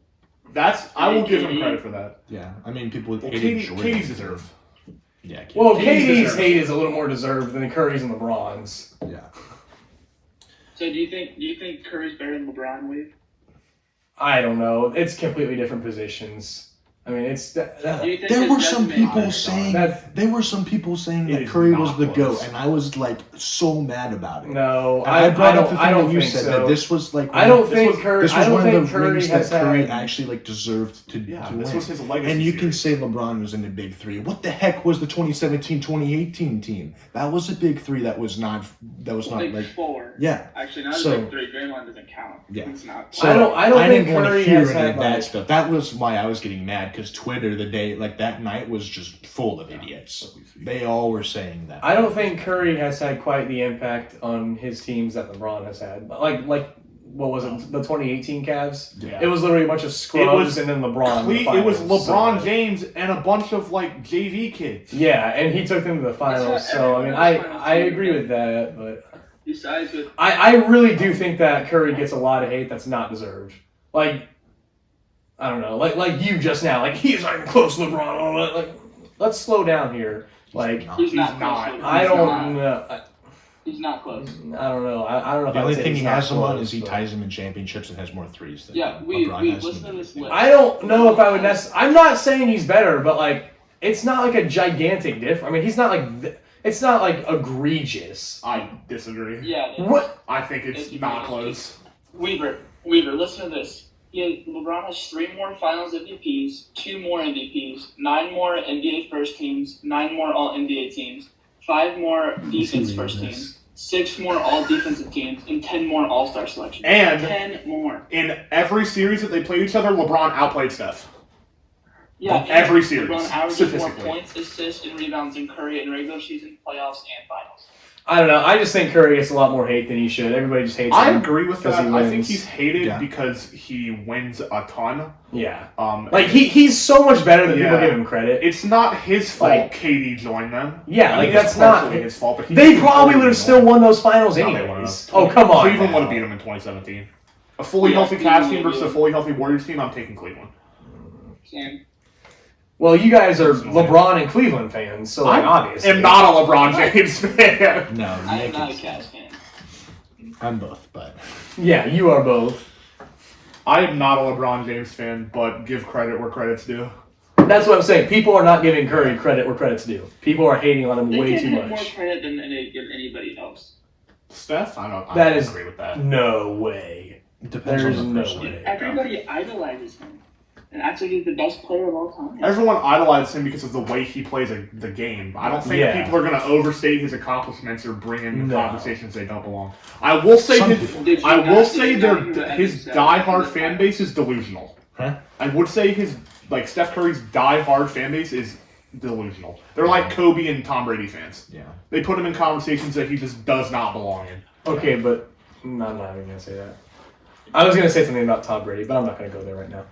I will give him credit for that. Yeah, I mean, people hate Jordan. KD's deserve. Yeah. KD's hate is a little more deserved than Curry's and LeBron's. Yeah. So do you think Curry's better than LeBron, Weave? I don't know. It's completely different positions. I mean, it's there were some people saying that Curry was the GOAT, and I was so mad about it. No, I brought up the thing that you said that this was I don't think Curry. This was one of the Curry rings that Curry actually deserved to win. This was his legacy. And you can say LeBron was in the big 3. What the heck was the 2017-2018 team? That was a big 3. That was not. Big 4. Yeah. Actually, not a big 3. Draymond doesn't count. Yeah. It's not. So I don't think didn't want to Curry hear has any had of that stuff. That was why I was getting mad. Because Twitter the day that night was just full of idiots. They all were saying that. I don't think Curry has had quite the impact on his teams that LeBron has had. What was it? The 2018 Cavs? Yeah. It was literally a bunch of scrubs and then LeBron. It was LeBron James and a bunch of JV kids. Yeah, and he took them to the finals. So I mean, I agree with that, but besides with I really do think that Curry gets a lot of hate that's not deserved. I don't know, like you just now, he's not even close to LeBron. Let's slow down here. He's not. I don't know. He's not close. I don't know. I don't know. The only thing he has him on is he ties him in championships and has more threes. Than we LeBron listen to this list. I don't know if I would necessarily. I'm not saying he's better, but it's not a gigantic difference. I mean, he's not it's not egregious. I disagree. Yeah. What? I think it's not close. Weaver, listen to this. LeBron has 3 more Finals MVPs, 2 more MVPs, 9 more NBA first teams, 9 more All-NBA teams, 5 more defense first teams, 6 more All-Defensive teams, and 10 more All-Star selections. And 10 more. In every series that they played each other, LeBron outplayed Steph. Yeah, every series. LeBron averages more points, assists, and rebounds than Curry in regular season, playoffs, and finals. I don't know. I just think Curry gets a lot more hate than he should. Everybody just hates him. I agree with that. I think he's hated because he wins a ton. Yeah. He's so much better than people give him credit. It's not his fault KD joined them. Yeah, that's not his fault. But they probably would have still won those finals anyways. Oh, come on. Cleveland would have beat him in 2017. A fully healthy Cavs team versus a fully healthy Warriors team, I'm taking Cleveland. Same. Well, you guys are LeBron and Cleveland fans, so obviously. I'm not a LeBron James fan. No, I'm not a Cavs fan. I'm both, but... Yeah, you are both. I am not a LeBron James fan, but give credit where credit's due. That's what I'm saying. People are not giving Curry credit where credit's due. People are hating on him way too much. They give more credit than they give anybody else. Steph? I don't agree with that. No way. There's no way. Everybody idolizes him. And actually, he's the best player of all time. Everyone idolizes him because of the way he plays the game. I don't think people are going to overstate his accomplishments or bring him in conversations they don't belong. I will say his diehard fan base is delusional. Huh? I would say Steph Curry's diehard fan base is delusional. They're like Kobe and Tom Brady fans. Yeah. They put him in conversations that he just does not belong in. Okay, but I'm not even going to say that. I was going to say something about Tom Brady, but I'm not going to go there right now.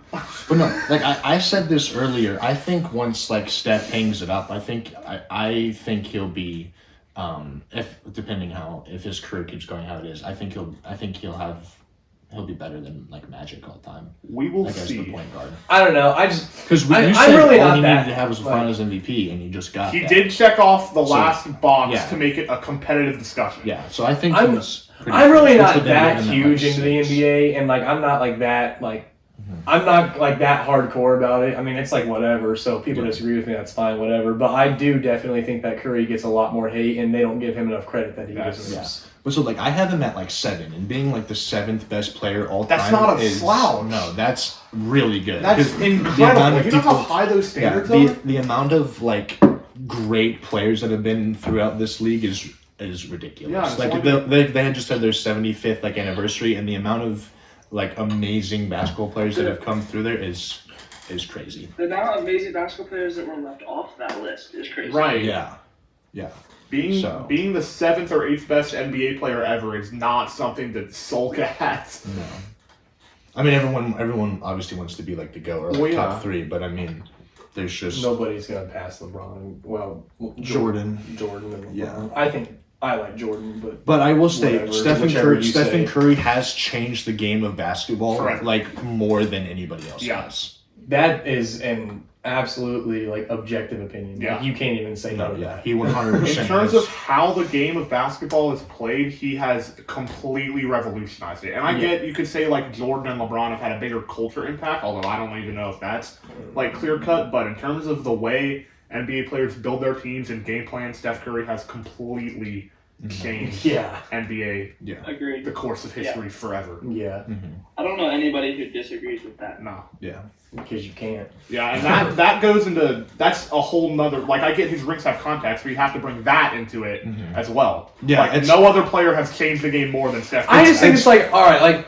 But no, I said this earlier. I think once Steph hangs it up, I think he'll be, if his career keeps going how it is, I think he'll be better than Magic all the time. We will see. As the point guard. I don't know. Because you said all he needed to have was a Finals MVP, and you just got. He did check off the last box to make it a competitive discussion. Yeah, so I think I'm really not that huge into the NBA, and I'm not that I'm not that hardcore about it. I mean, it's whatever. So if people disagree with me, that's fine, whatever. But I do definitely think that Curry gets a lot more hate, and they don't give him enough credit that he deserves. Yeah. But so I have him at 7, and being the 7th best player all time. That's not a slouch. No, that's really good. That's incredible. You know how high those standards are. The amount of great players that have been throughout this league is ridiculous. Yeah, they had just had their 75th anniversary, and the amount of amazing basketball players that have come through there is crazy. The amount of amazing basketball players that were left off that list is crazy. Right. Yeah. Being the 7th or 8th best NBA player ever is not something to sulk at. No. I mean, everyone obviously wants to be the GOAT or top 3, but I mean, there's just nobody's gonna pass LeBron. Well, Jordan and LeBron. I think I like Jordan, but I will say Stephen Curry has changed the game of basketball more than anybody else has. That is an absolutely objective opinion. Yeah. You can't even say no to that. He 100%. In terms of how the game of basketball is played, he has completely revolutionized it. And I get you could say Jordan and LeBron have had a bigger culture impact, although I don't even know if that's clear cut. But in terms of the way NBA players build their teams and game plans, Steph Curry has completely changed NBA. Yeah, agreed. The course of history forever. Yeah, I don't know anybody who disagrees with that. No. Yeah, because you can't. Yeah, and that goes into that's a whole nother. I get his rings have context, but you have to bring that into it as well. Yeah, no other player has changed the game more than Steph Curry. I just think it's all right,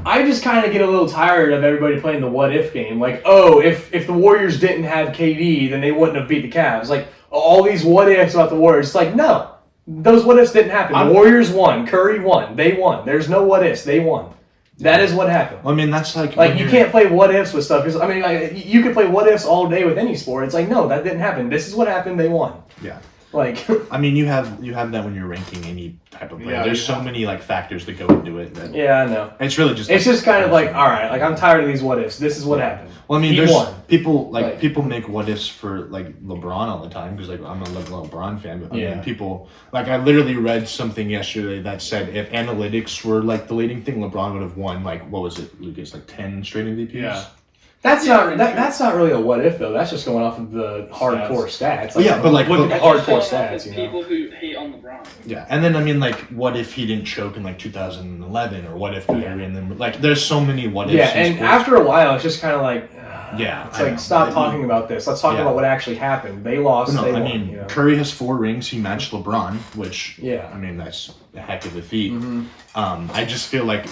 I just kind of get a little tired of everybody playing the what if game. If the Warriors didn't have KD, then they wouldn't have beat the Cavs. All these what ifs about the Warriors. It's no. Those what ifs didn't happen. The Warriors won. Curry won. They won. There's no what ifs. They won. That is what happened. Well, I mean, that's you can't play what ifs with stuff. Because, I mean, you could play what ifs all day with any sport. It's no, that didn't happen. This is what happened. They won. Yeah. I mean, you have that when you're ranking any type of player. Yeah, there's so many factors that go into it. Yeah, I know. It's really just. It's just kind of all right. I'm tired of these what ifs. This is what happened. Well, I mean, he won. People people make what ifs for LeBron all the time because I'm a LeBron fan. But I mean, people I literally read something yesterday that said if analytics were the leading thing, LeBron would have won what was it, Lucas? 10 straight MVPs. Yeah. That's not really a what if though. That's just going off of the hardcore stats. Like, yeah, but like look at the hardcore stats. People who hate on LeBron. Yeah, and then I mean, like, what if he didn't choke in like 2011, or what if Kyrie and then like, there's so many what ifs. Yeah, and after a while, it's just kind of like, it's like stop talking about this. Let's talk about what actually happened. They lost. They won, Curry has 4 rings. He matched LeBron, which I mean, that's a heck of a feat. Mm-hmm. I just feel like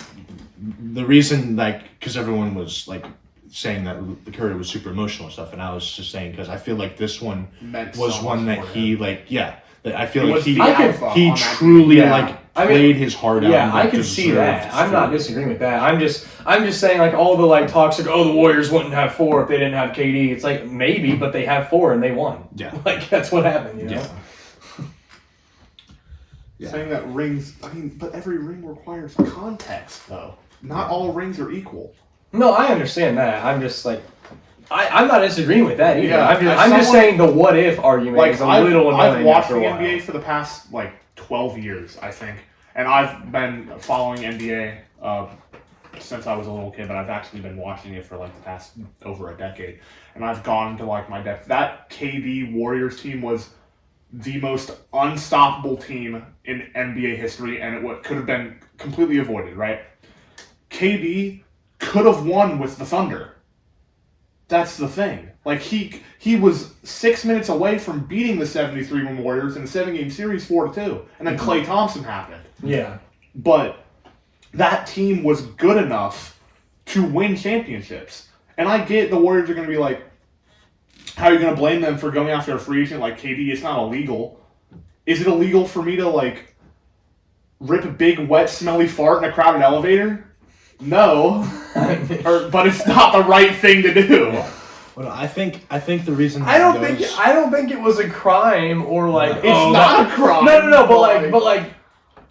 the reason, like, because everyone was like saying that Curry was super emotional and stuff, and I was just saying because I feel like this one was one that he I feel like he truly played his heart out. Yeah, I can see that. I'm not disagreeing with that. I'm just saying, like, all the like talks like, the Warriors wouldn't have 4 if they didn't have KD. It's like maybe, but they have 4 and they won. Yeah, like that's what happened. You know. Yeah. Saying that rings, I mean, but every ring requires context, though. Not all rings are equal. No, I understand that. I'm just like, I'm not disagreeing with that either. Yeah, I'm just saying the what if argument is a little annoying. I've watched the NBA for the past 12 years, I think, and I've been following NBA since I was a little kid, but I've actually been watching it for the past over a decade, and I've gone to my depth. That KD Warriors team was the most unstoppable team in NBA history, and it could have been completely avoided, right? KD could have won with the Thunder. That's the thing. Like, he was 6 minutes away from beating the 73-win Warriors in a 7-game series 4-2, and then Klay Thompson happened. Yeah. But that team was good enough to win championships. And I get the Warriors are going to be like, how are you going to blame them for going after a free agent like KD? It's not illegal. Is it illegal for me to, rip a big, wet, smelly fart in a crowded elevator? No. But it's not the right thing to do. Well, I think the reason I don't think it was a crime or it's not a crime. No, but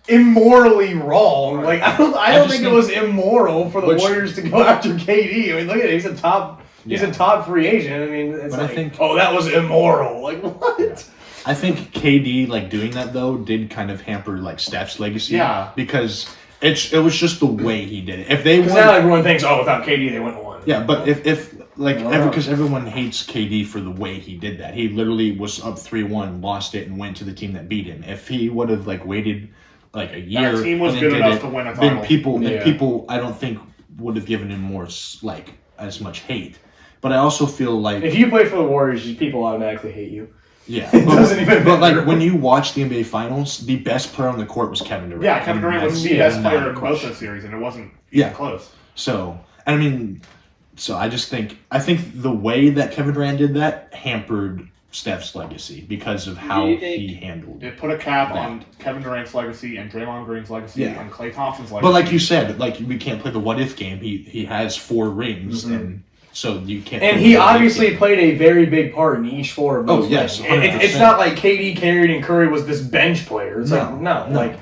immorally wrong. I don't think it was immoral for the Warriors to go after KD. I mean, look at it. He's a top free agent. I mean, I think that was immoral. What? I think KD doing that though did kind of hamper Steph's legacy. Yeah, because it was just the way he did it. If they won, now everyone thinks, without KD they wouldn't have won. Yeah, but because everyone hates KD for the way he did that. He literally was up 3-1, lost it, and went to the team that beat him. If he would have waited a year, that team was good enough to win a title. Then people I don't think would have given him more as much hate. But I also feel if you play for the Warriors, people automatically hate you. Yeah, it doesn't even. But when you watch the NBA Finals, the best player on the court was Kevin Durant. Yeah, Kevin Durant was the best player in both the series, and it wasn't even close. So I just think the way that Kevin Durant did that hampered Steph's legacy because of how he handled it. It put a cap on Kevin Durant's legacy and Draymond Green's legacy and Klay Thompson's legacy. But like you said, we can't play the what if game. He has 4 rings and. So you can't. And he obviously played a very big part in each 4 of those. Oh yes, it's not like KD carried and Curry was this bench player. It's no.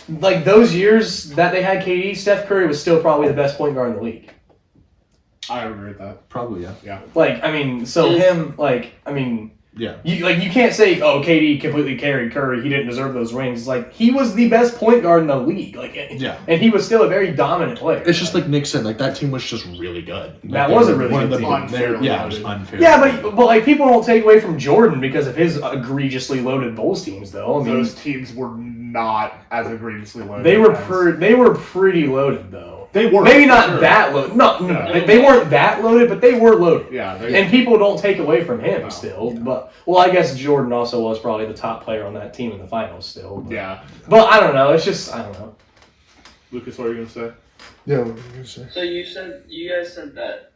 Those years that they had KD, Steph Curry was still probably the best point guard in the league. I agree with that. Probably yeah. Yeah. You can't say, KD completely carried Curry. He didn't deserve those rings. He was the best point guard in the league. And he was still a very dominant player. It's just like Nick said. That team was just really good. That was a really good team. It was unfair. Yeah, but people don't take away from Jordan because of his egregiously loaded Bulls teams, though. I mean, those teams were not as egregiously loaded. They were pretty loaded, though. They were maybe not that loaded. No, they weren't that loaded, but they were loaded. Yeah, and people don't take away from him still. Yeah. But I guess Jordan also was probably the top player on that team in the finals still. But, but I don't know. It's just I don't know. Lucas, what are you gonna say? Yeah, what were you gonna say? So you guys said that.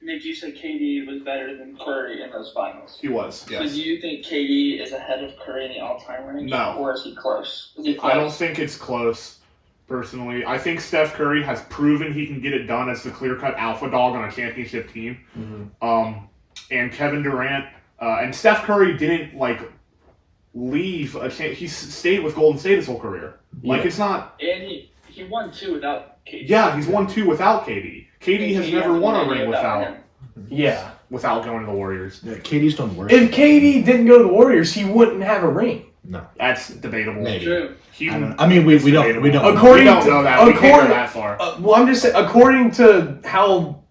Nick, you said KD was better than Curry in those finals. He was. Yes. So do you think KD is ahead of Curry in the all-time range? No. Or is he close? I don't think it's close. Personally, I think Steph Curry has proven he can get it done as the clear-cut alpha dog on a championship team. Mm-hmm. And Kevin Durant and Steph Curry didn't leave he stayed with Golden State his whole career. It's not. And he won 2 without KD. Yeah, he's won 2 without KD. KD has never won a ring without. Yeah, without going to the Warriors. Yeah, KD's done worse. If KD didn't go to the Warriors, he wouldn't have a ring. No, that's debatable. Maybe. True. We don't know. According we don't know that. We can't go that far. Well, I'm just saying, according to how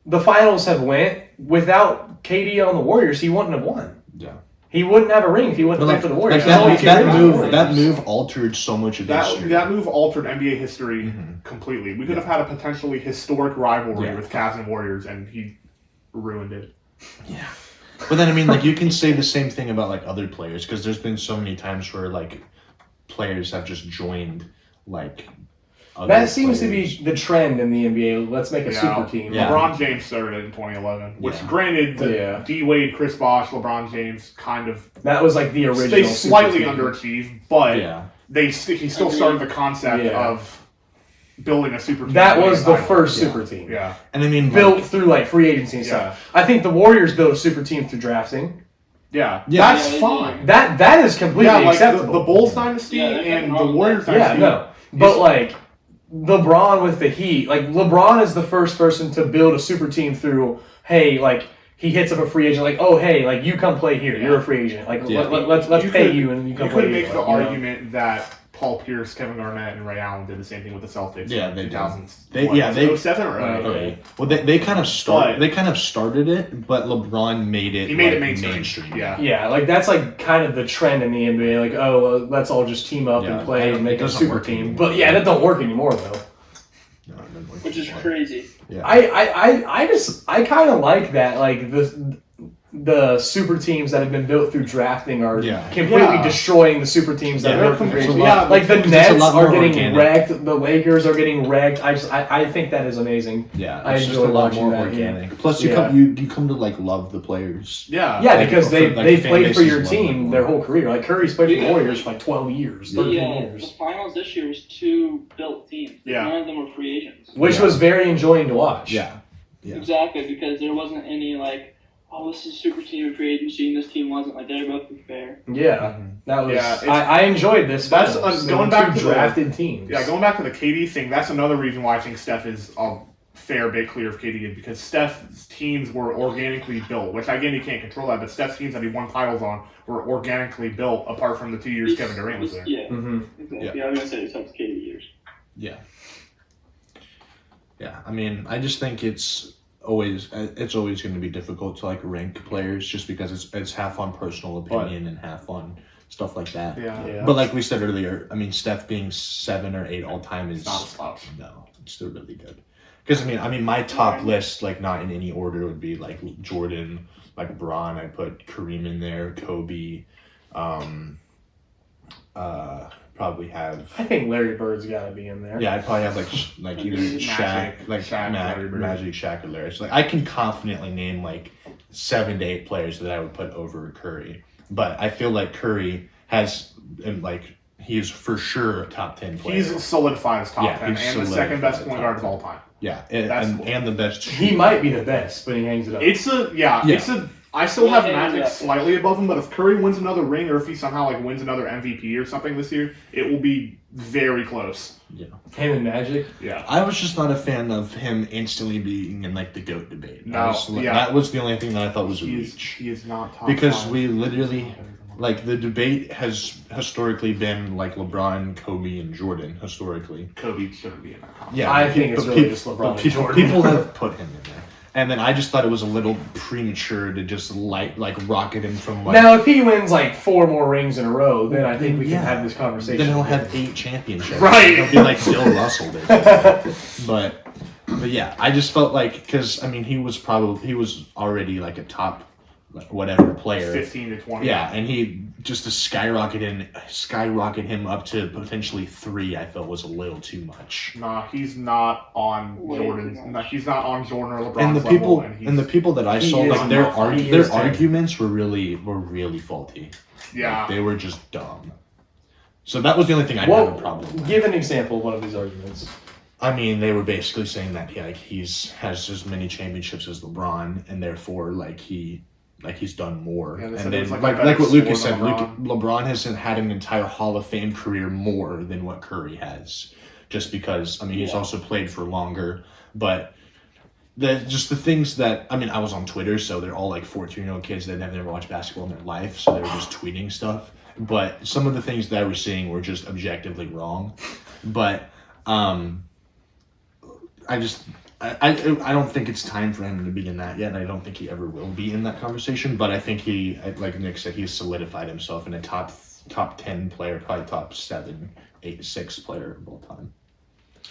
the finals have went, without KD on the Warriors, he wouldn't have won. Yeah. He wouldn't have a ring if he wouldn't have played for the Warriors. That move altered so much of history. That move altered NBA history completely. We could have had a potentially historic rivalry with Cavs and Warriors, and he ruined it. Yeah. But then, I mean, like, you can say the same thing about, like, other players, because there's been so many times where, like, players have just joined, like, that seems to be the trend in the NBA. Let's make a super team. Yeah. LeBron James started it in 2011, which, granted, D-Wade, Chris Bosh, LeBron James, kind of... That was, like, the original They slightly underachieved, but he still started the concept of building a super team. That was the first super team. Yeah. And I mean, built through, like, free agency and stuff. I think the Warriors built a super team through drafting. Yeah. That's fine. That is completely acceptable. The Bulls dynasty and the Warriors dynasty. Yeah, no. But, like, LeBron with the Heat, like, LeBron is the first person to build a super team through, hey, like, he hits up a free agent, like, oh, hey, like, you come play here. You're a free agent. Like, let's pay you and you come play here. You could make the argument that Paul Pierce, Kevin Garnett, and Ray Allen did the same thing with the Celtics. Yeah, they 2000s. They 07 or 08? Well, they kind of started it, but LeBron made it. He made it mainstream. Yeah, like that's like kind of the trend in the NBA. Like, oh, let's all just team up and play and make a super team. But that don't work anymore though. No, which is crazy. Yeah. I kind of like that. Like the super teams that have been built through drafting are completely destroying the super teams that are built through drafting. Like the Nets are getting wrecked, the Lakers are getting wrecked. I think that is amazing. Yeah, I enjoy watching that. Organic. Plus, you come to like love the players. Yeah, because they played for your team their whole career. Like Curry's played for the Warriors for like 12 years, 13 years. The finals this year was 2 built teams. Yeah. None of them were free agents. Which was very enjoying to watch. Yeah. Exactly, because there wasn't any like, oh, this is super team of free agency, and this team wasn't. Like, they were both fair. Yeah, that was. I enjoyed this. That's going back to drafted teams. Yeah, going back to the KD thing. That's another reason why I think Steph is a fair bit clear of KD, because Steph's teams were organically built. Which again, you can't control that, but Steph's teams that he won titles on were organically built. Apart from the 2 years Kevin Durant was there. Yeah, exactly. Yeah, I was gonna say it's up to KD years. Yeah. Yeah, I mean, I just think it's always going to be difficult to like rank players just because it's half on personal opinion and half on stuff like that. Yeah. But like we said earlier, I mean, Steph being 7 or 8 all time is not a slouch. No, it's still really good. Because I mean, my top list, like not in any order, would be like Jordan, like Bron. I put Kareem in there, Kobe. Probably have. I think Larry Bird's got to be in there. Yeah, I'd probably have like either Shaq, Magic, Shaq, or Larry. So like I can confidently name like 7 to 8 players that I would put over Curry. But I feel like Curry has like he's for sure a top 10 player. He's solidified as top 10 and the second best point guard of all time. Yeah, and the best. He might be the best, but he hangs it up. I still have Magic slightly above him, but if Curry wins another ring, or if he somehow like wins another MVP or something this year, it will be very close. Yeah, him and Magic. Yeah, I was just not a fan of him instantly being in like the GOAT debate. No, that was the only thing that I thought was a reach. He is not top because 5. we literally. Like, the debate has historically been, like, LeBron, Kobe, and Jordan, historically. Kobe shouldn't be in that conversation. Yeah, I think it's really just LeBron and Jordan. People have put him in there. And then I just thought it was a little premature to just, rocket him from, Now, if he wins, 4 more rings in a row, then I think we can have this conversation. Then he'll have 8 championships. Right. He'll be like Bill Russell, basically. But yeah, I just felt like, because, I mean, he was already, a top whatever player, 15 to 20. Yeah, and he just to skyrocket him up to potentially 3. I felt was a little too much. Nah, he's not on Jordan. He's not on Jordan or LeBron's level. And the people that I saw, their arguments were really faulty. Yeah, they were just dumb. So that was the only thing I had a problem with. Give an example of one of these arguments. I mean, they were basically saying that he's has as many championships as LeBron, and therefore he's done more. Yeah, and then like what Lucas said, LeBron has had an entire Hall of Fame career more than what Curry has, just because he's also played for longer. But the things that I was on Twitter, so they're all 14-year-old kids that have never watched basketball in their life, so they were just tweeting stuff. But some of the things that I was seeing were just objectively wrong. But I don't think it's time for him to be in that yet, and I don't think he ever will be in that conversation. But I think he, like Nick said, he's solidified himself in a top 10 player, probably top 7, 8, 6 player of all time.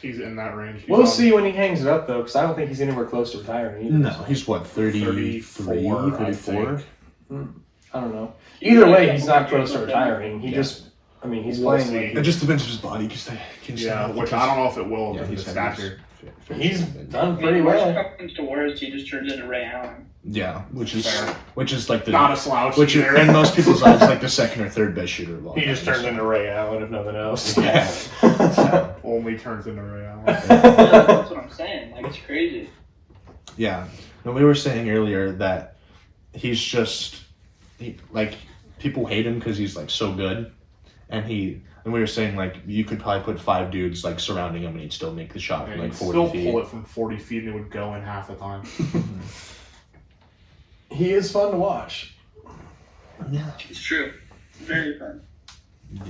He's in that range. We'll see when he hangs it up, though, because I don't think he's anywhere close to retiring either. No, he's what, 33, 34? I don't know. Either way, he's not close to retiring. He just, I mean, he's playing. It just depends on his body. Which I don't know if it will because of his stature. He's done pretty well. When it comes to words, he just turns into Ray Allen. Yeah, which is like the not a slouch. Which is, in most people's eyes, like the second or third best shooter of all time. He just turns into Ray Allen, if nothing else. Yeah, so, only turns into Ray Allen. That's what I'm saying. Like, it's crazy. Yeah, and we were saying earlier that he's just like people hate him because he's like so good, and we were saying like you could probably put 5 dudes like surrounding him and he'd still make the shot from like 40 feet. Still pull it from 40 feet and it would go in half the time. He is fun to watch. Yeah, it's true. Very fun. Yeah.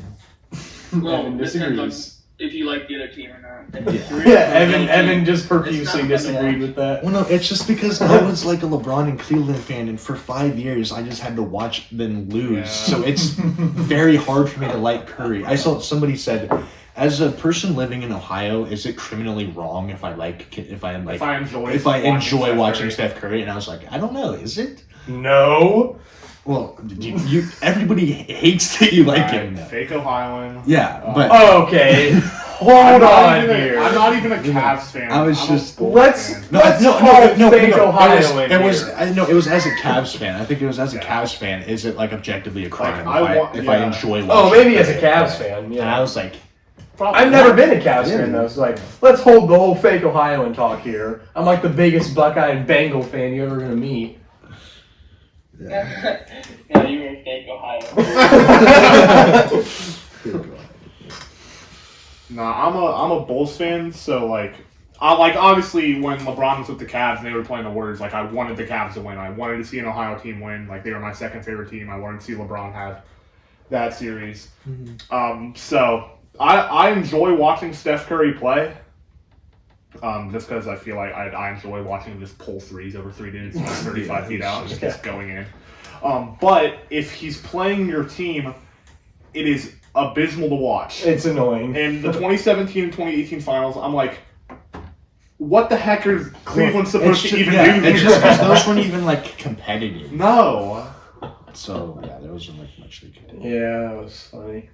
Well, Evan disagrees. If you like the other team or not. Evan just profusely disagreed with that. Well, no, it's just because I was like a LeBron and Cleveland fan, and for 5 years I just had to watch them lose. Yeah. So it's very hard for me to like Curry. I saw somebody said, as a person living in Ohio, is it criminally wrong if I enjoy watching Steph Curry? And I was like, I don't know, is it? No. Well, everybody hates that you like him. Fake Ohioan. Yeah, but okay. Hold on here. I'm not even a Cavs fan. I was just let's fake Ohio in it was as a Cavs fan. I think it was as a Cavs fan. Is it like objectively a crime if I enjoy watching? Oh, maybe as a Cavs fan. Yeah, and I was like, I've never been a Cavs fan though. So like, let's hold the whole fake Ohioan talk here. I'm like the biggest Buckeye and Bengal fan you're ever gonna meet. Yeah, you were a fake Ohio. Nah, I'm a Bulls fan, so like obviously when LeBron was with the Cavs and they were playing the Warriors, like I wanted the Cavs to win. I wanted to see an Ohio team win. Like they were my second favorite team. I wanted to see LeBron have that series. Mm-hmm. So I enjoy watching Steph Curry play. Just because I feel like I enjoy watching him just pull threes over 3 dudes 35 feet out and just going in. But if he's playing your team, it is abysmal to watch. It's annoying. In the 2017 and 2018 finals, I'm like, what the heck are Cleveland supposed to even do? It's just because those weren't even like competitive. No. So yeah, there wasn't like much they could do. Yeah, that was funny.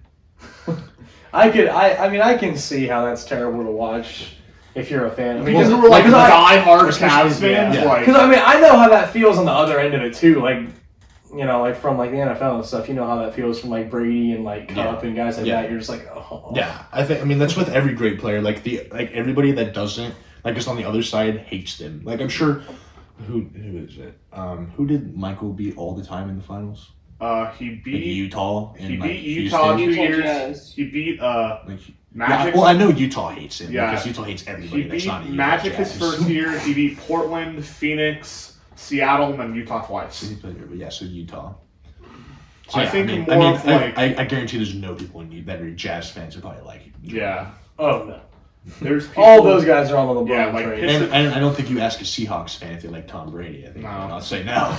I can see how that's terrible to watch. If you're a fan, because we're like die-hard Cavs fans. Because I know how that feels on the other end of it too. Like, you know, like from like the NFL and stuff. You know how that feels from like Brady and like Cup and guys like that. You're just like, oh. Yeah, I mean that's with every great player. Like everybody that doesn't is on the other side hates them. Like I'm sure. Who is it? Who did Michael beat all the time in the finals? He beat Utah. He beat Utah 2 years. He beat Magic. Well, I know Utah hates him because Utah hates everybody. That's not Utah Magic Jazz. his first year. He beat Portland, Phoenix, Seattle, and then Utah twice. So Utah. So, I guarantee there's no people that are Jazz fans who probably like him. Yeah. Oh no. There's people, all those guys are on the LeBron train. And I don't think you ask a Seahawks fan if they like Tom Brady. I think I'll say no.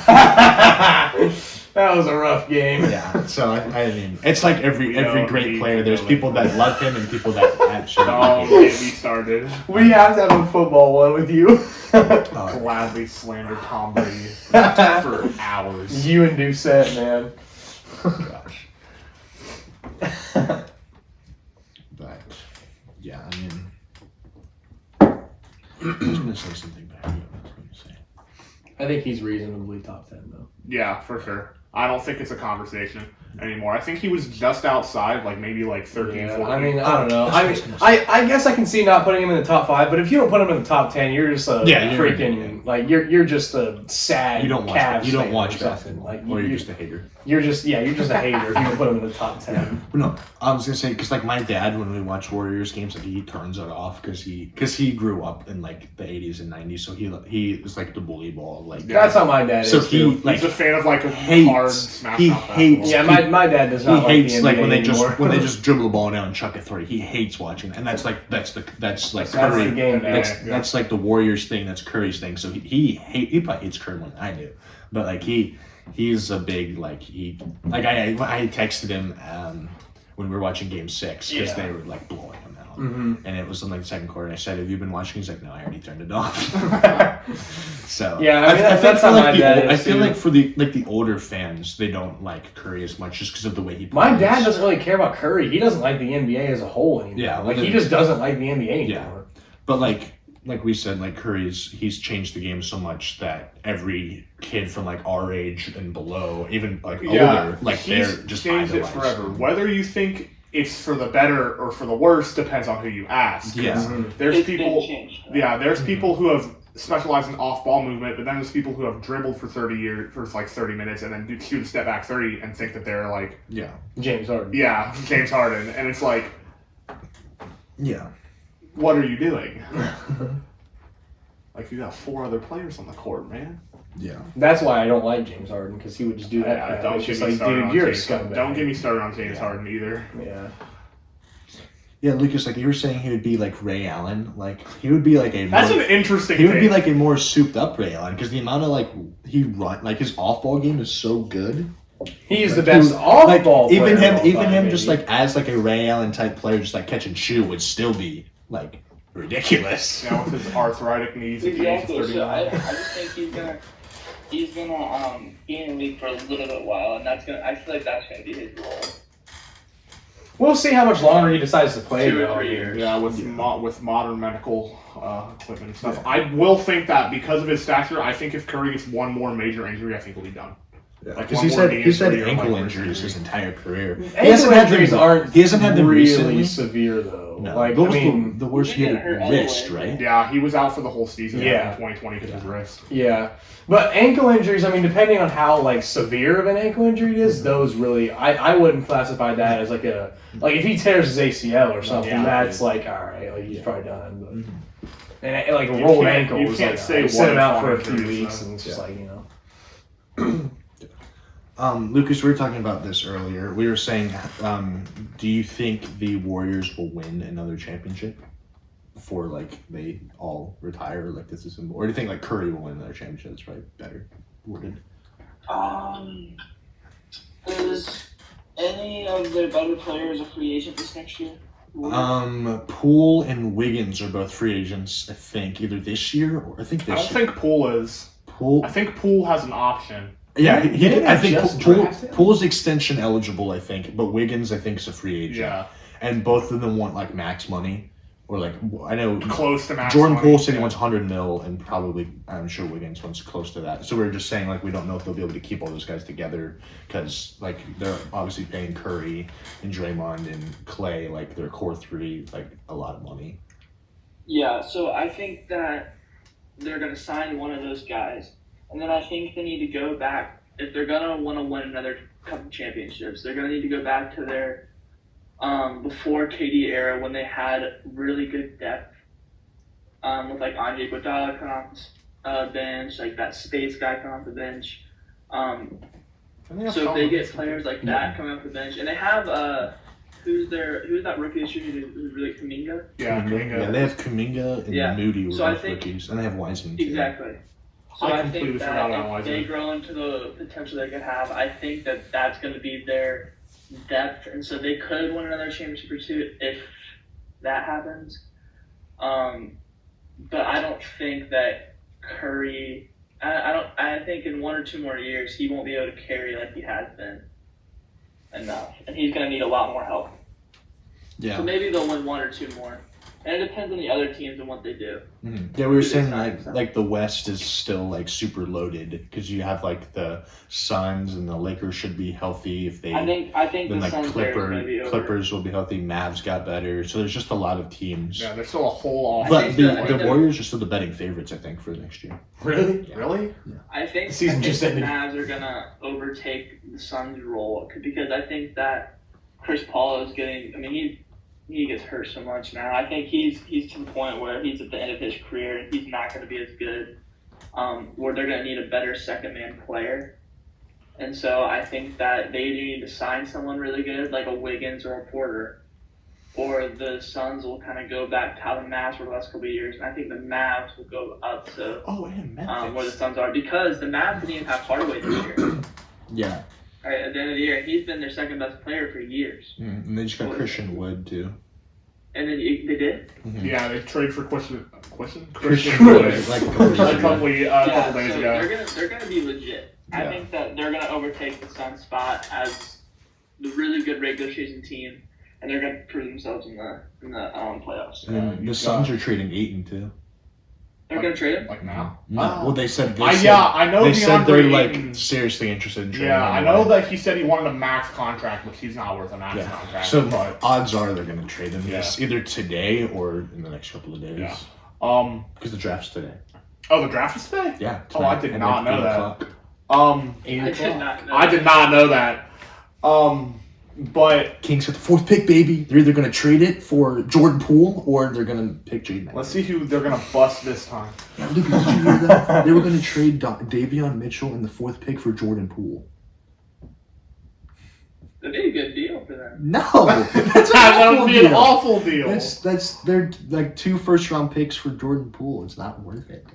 That was a rough game. Yeah. So I mean, it's like every great player. There's people that love him and people that actually. Don't get me started. We have to have a football one with you. Gladly slander Tom Brady for hours. You and Doucette, man. Gosh. But yeah, I mean. I was going to say something back. I think he's reasonably top 10, though. Yeah, for sure. I don't think it's a conversation anymore. I think he was just outside, like maybe like 13, 14. I mean, I don't know. I guess I can see not putting him in the top 5, but if you don't put him in the top 10, you're just you're just a sad Cavs You don't watch basketball. Like, or you're just a hater. You're just a hater if you don't put him in the top 10. No, I was gonna say because like my dad, when we watch Warriors games, like he turns it off because he grew up in like the 80s and 90s, so he was like the bully ball. Like that's how my dad is. So he's a fan of like a hard smash. He hates. Yeah, my my dad does not. He hates the like NBA when they just dribble the ball down and chuck a three. He hates watching, and that's like Curry. The game, that's like the Warriors thing. That's Curry's thing. So he probably hates Curry more than I do, but like he's a big I texted him when we were watching Game 6 because they were like blowing him out, and it was in like the second quarter. And I said, "Have you been watching?" He's like, "No, I already turned it off." So yeah, I mean, that's how my dad is. I feel like for the older fans, they don't like Curry as much just because of the way he plays. My dad doesn't really care about Curry. He doesn't like the NBA as a whole anymore. Yeah, like he just doesn't like the NBA anymore. Yeah. But like we said, like he's changed the game so much that every kid from like our age and below, even like older, like they're just changed it forever. Whether you think it's for the better or for the worse depends on who you ask. Yeah, there's people. There's people who have specialized in off-ball movement, but then there's people who have dribbled for 30 minutes and then shoot a step back 30 and think that they're like James Harden. Yeah, James Harden, and it's like what are you doing? Like you got 4 other players on the court, man. Yeah, that's why I don't like James Harden because he would just do that. Don't get me started on James Harden. Don't get me started on James Harden either. Yeah. Yeah, Lucas, like you were saying, he would be like Ray Allen. Like he would be like a. That's an interesting. He would be like a more souped up Ray Allen because the amount of his off ball game is so good. He is the best off ball player. Even him, just like as like a Ray Allen type player, just like catch and shoot would still be like ridiculous. Now with his arthritic knees, exactly. So I just think he's gonna be in the league for a little bit while, and I feel like that's gonna be his role. We'll see how much longer he decides to play. 2 or 3 years. Yeah, with modern medical equipment and stuff. Yeah. I will think that because of his stature, I think if Curry gets one more major injury, I think he'll be done. Yeah, because he's had ankle injuries his entire career. Ankle injuries aren't. He hasn't had them really recently. Severe though. No. Like the worst he had wrist, right? Yeah, he was out for the whole season. In 2020 because of his wrist. Yeah, but ankle injuries. I mean, depending on how severe of an ankle injury it is, those really I wouldn't classify that as like if he tears his ACL or something, that's like all right, like he's probably done. But and like a rolled ankle was like set him out for a few weeks, and it's just like Lucas, we were talking about this earlier. We were saying, do you think the Warriors will win another championship before they all retire? Like this is, or do you think Curry will win another championship? That's probably better worded. Is any of their better players a free agent this next year? Poole and Wiggins are both free agents. I think either this year or I think this. I don't think Poole is. Poole. I think Poole has an option. Yeah, I think Poole's extension eligible, I think, but Wiggins, I think, is a free agent. Yeah. And both of them want, max money. Or, I know... Close to max Jordan money. Poole said he wants $100 million, and probably, I'm sure Wiggins wants close to that. So we were just saying, we don't know if they'll be able to keep all those guys together, because, they're obviously paying Curry and Draymond and Clay, their core three, a lot of money. Yeah, so I think that they're going to sign one of those guys. And then I think they need to go back, if they're going to want to win another couple championships, they're going to need to go back to their before KD era when they had really good depth with Andre Iguodala coming off the bench, that space guy coming off the bench. So if they get players like that coming off the bench, and they have who's that rookie this year who's really Kuminga? Yeah, Kuminga. Yeah, they have Kuminga and Moody were both rookies, and they have Wiseman too. Exactly. So I think that if they grow into the potential they could have, I think that that's going to be their depth, and so they could win another championship or two if that happens. But I don't think that Curry. I think in 1 or 2 more years he won't be able to carry like he has been enough, and he's going to need a lot more help. Yeah. So maybe they'll win 1 or 2 more. And it depends on the other teams and what they do. Mm-hmm. Yeah, we were saying the West is still super loaded because you have the Suns and the Lakers should be healthy if they. I think then the Suns Clippers will be healthy. Mavs got better, so there's just a lot of teams. Yeah, there's still a whole off. But the Warriors are still the betting favorites, I think, for next year. Really? Yeah. Really? Yeah. I think the Mavs are gonna overtake the Suns' role because I think that Chris Paul is getting. I mean, he gets hurt so much now. I think he's to the point where he's at the end of his career and he's not going to be as good. Where they're going to need a better second man player, And so I think that they need to sign someone really good, like a Wiggins or a Porter, or the Suns will kind of go back to how the Mavs were the last couple of years. And I think the Mavs will go up to where the Suns are, because the Mavs didn't even have Hardaway this year. Yeah. All right, at the end of the year, he's been their second best player for years. And they just got Christian Wood too. And then they did? Mm-hmm. Yeah, they traded for Christian Wood like a couple days ago. They're gonna be legit. Yeah. I think that they're gonna overtake the Suns spot as the really good regular season team, and they're gonna prove themselves in the playoffs. And the Suns are trading Ayton too. They're gonna trade him? Like now? No. Well, they said. I know. They said they're like seriously interested in trading. Yeah, I know that he said he wanted a max contract, but he's not worth a max contract. So odds are they're gonna trade him. Yes, either today or in the next couple of days. Yeah. Because the draft's today. Oh, the draft is today? Yeah. Oh, I did not know that. I did not know that. But Kings got the 4th pick, baby. They're either going to trade it for Jordan Poole or they're going to pick Jaden. Let's see who they're going to bust this time. Yeah, look, did you hear that? They were going to trade Davion Mitchell in the 4th pick for Jordan Poole. That'd be a good deal for them. No, that's that would be an awful deal. That's they're like 2 first-round picks for Jordan Poole. It's not worth it.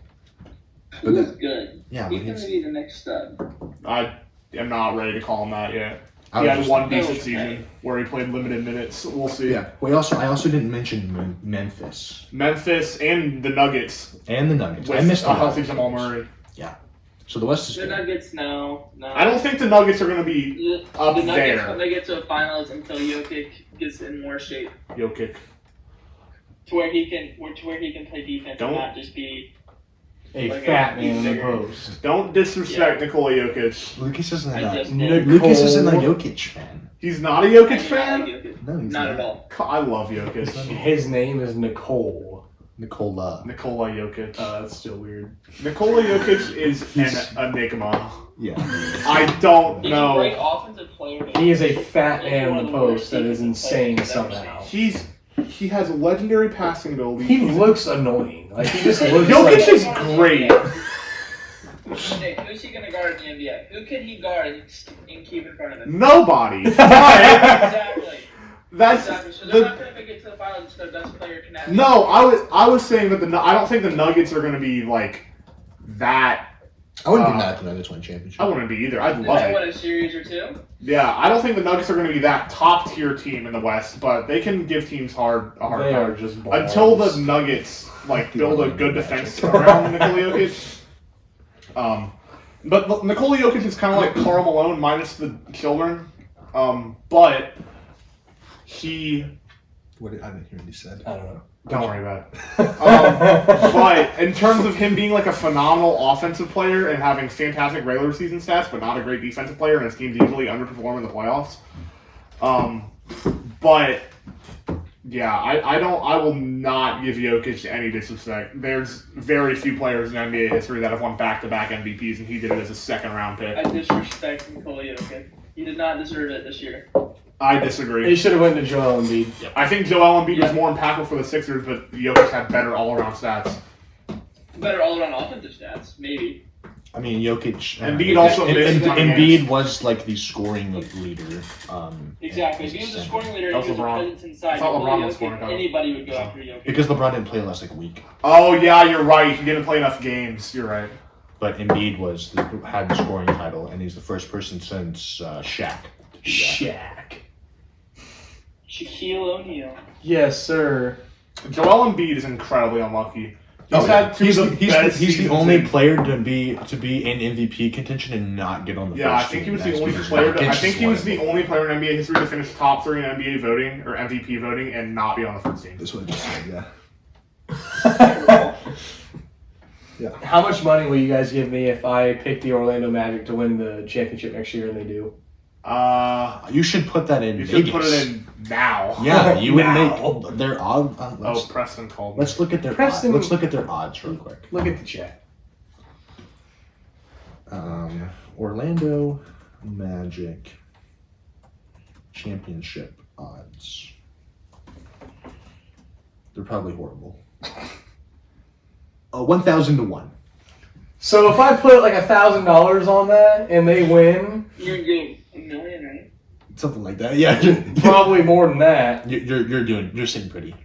Who's good? Yeah, he's going to be the next stud. I am not ready to call him that yet. He had one decent season where he played limited minutes. We'll see. Yeah. Well, I also didn't mention Memphis. Memphis and the Nuggets. I missed a healthy Jamal Murray. Yeah. So the West is the Nuggets. No. I don't think the Nuggets are going to be up the Nuggets, there. When they get to the finals, until Jokic gets in more shape. Jokic. To where he can play defense and not just be a fat man in the post. Don't disrespect Nikola Jokic. Lucas isn't a Jokic fan. He's not a Jokic fan? No, he's not at all. I love Jokic. His name is Nicola Jokic. That's still weird. Nikola Jokic is an enigma. Yeah. I don't know. He's a great offensive player. He is a fat man in the post that is insane somehow. He has legendary passing ability. He looks annoying. Like he just looks. Jokic is great. Nick, who's he gonna guard in the NBA? Who can he guard and keep in front of him? Nobody. Exactly. Exactly. So they're not gonna make it to the finals until their best player can have. No, I was saying that I don't think the Nuggets are gonna be like that. I wouldn't be mad if the Nuggets win championship. I wouldn't be either. I'd love it. They win a series or two? Yeah, I don't think the Nuggets are going to be that top tier team in the West, but they can give teams a hard time. They are just balls. Until the Nuggets build a good defense around Nikola Jokic. But Nikola Jokic is kind of like Karl Malone minus the children. But he. I didn't hear what he said. I don't know. Don't worry about it. But in terms of him being like a phenomenal offensive player and having fantastic regular season stats, but not a great defensive player, and his teams usually underperform in the playoffs. But yeah, I will not give Jokic any disrespect. There's very few players in NBA history that have won back-to-back MVPs, and he did it as a second-round pick. I disrespect Nikola Jokic. He did not deserve it this year. I disagree. He should have went to Joel Embiid. Yep. I think Joel Embiid was more impactful for the Sixers, but Jokic had better all-around stats. Better all-around offensive stats, maybe. I mean, Jokic. Embiid also missed Embiid was like the scoring leader. Exactly. If he was a scoring leader and he was a presence inside, I thought LeBron was scoring. Anybody would go after Jokic. Because LeBron didn't play last week. Oh yeah, you're right. He didn't play enough games. You're right. But Embiid had the scoring title, and he's the first person since Shaq. Shaq. Shaquille O'Neal. Yes, sir. Joel Embiid is incredibly unlucky. He's the only player to be in MVP contention and not get on the first I think he was the only player. I think he was the only player in NBA history to finish top 3 in NBA voting or MVP voting and not be on the first team. That's what I just said. Yeah. Yeah. How much money will you guys give me if I pick the Orlando Magic to win the championship next year and they do? You should put that in. You should put it in now. Yeah, you would make their odds. Preston called. Let's look at their odds. Let's look at their odds real quick. Look at the chat. Orlando Magic championship odds. They're probably horrible. 1,000 to 1. So if I put like $1,000 on that and they win, You're getting $1 million, right? Something like that. Yeah. Probably more than that. You're sitting pretty.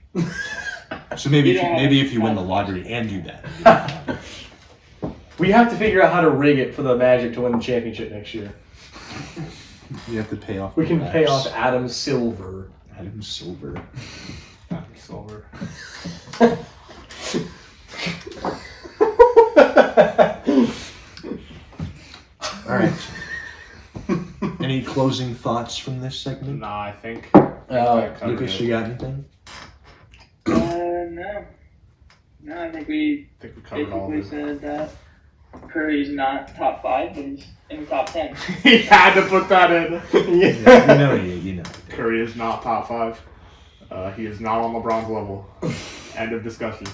So maybe if you win the lottery and do that. We have to figure out how to rig it for the Magic to win the championship next year. You have to pay off. We can pay off Adam Silver. Adam Silver. Adam Silver. All right. Any closing thoughts from this segment? Nah, I think. Lucas, you got anything? No. No, I think we covered all of basically it. said that Curry's not top 5, but he's in the top 10. He had to put that in. Yeah, you know. Curry is not top 5. He is not on LeBron's level. End of discussion.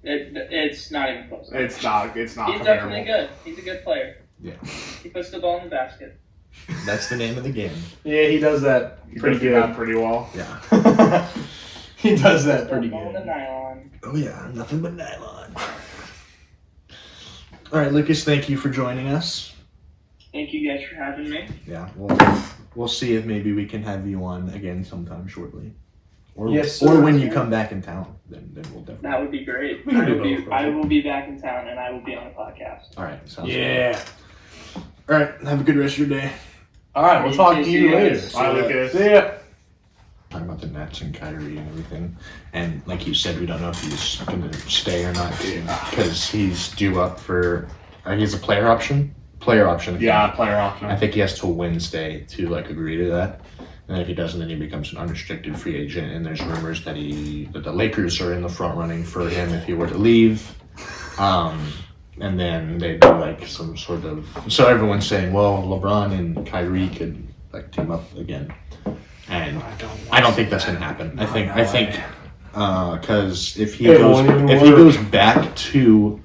It's not even close. It's not. He's comparable. definitely good. He's a good player. Yeah. He puts the ball in the basket. That's the name of the game. Yeah, he does that pretty good. Pretty well. Yeah. He does that pretty Ball in good. the nylon. Oh yeah, nothing but nylon. All right, Lucas, thank you for joining us. Thank you guys for having me. Yeah, we'll see if maybe we can have you on again sometime shortly. Or, yes, or sir. when you come back in town, then we'll definitely. That would be great. can I will be back in town and I will be on the podcast. All right, sounds Yeah. good. All right, have a good rest of your day. All right, we'll talk to you later. Bye, Lucas. See ya. Talking about the Nets and Kyrie and everything, and like you said, we don't know if he's going to stay or not because he's due up for. He has a player option. Player option. Yeah, player option. I think he has till Wednesday to agree to that. And if he doesn't, then he becomes an unrestricted free agent. And there's rumors that the Lakers are in the front running for him if he were to leave. And then they do some sort of. So everyone's saying, well, LeBron and Kyrie could team up again. And I don't think that's gonna happen. I think because if he goes back to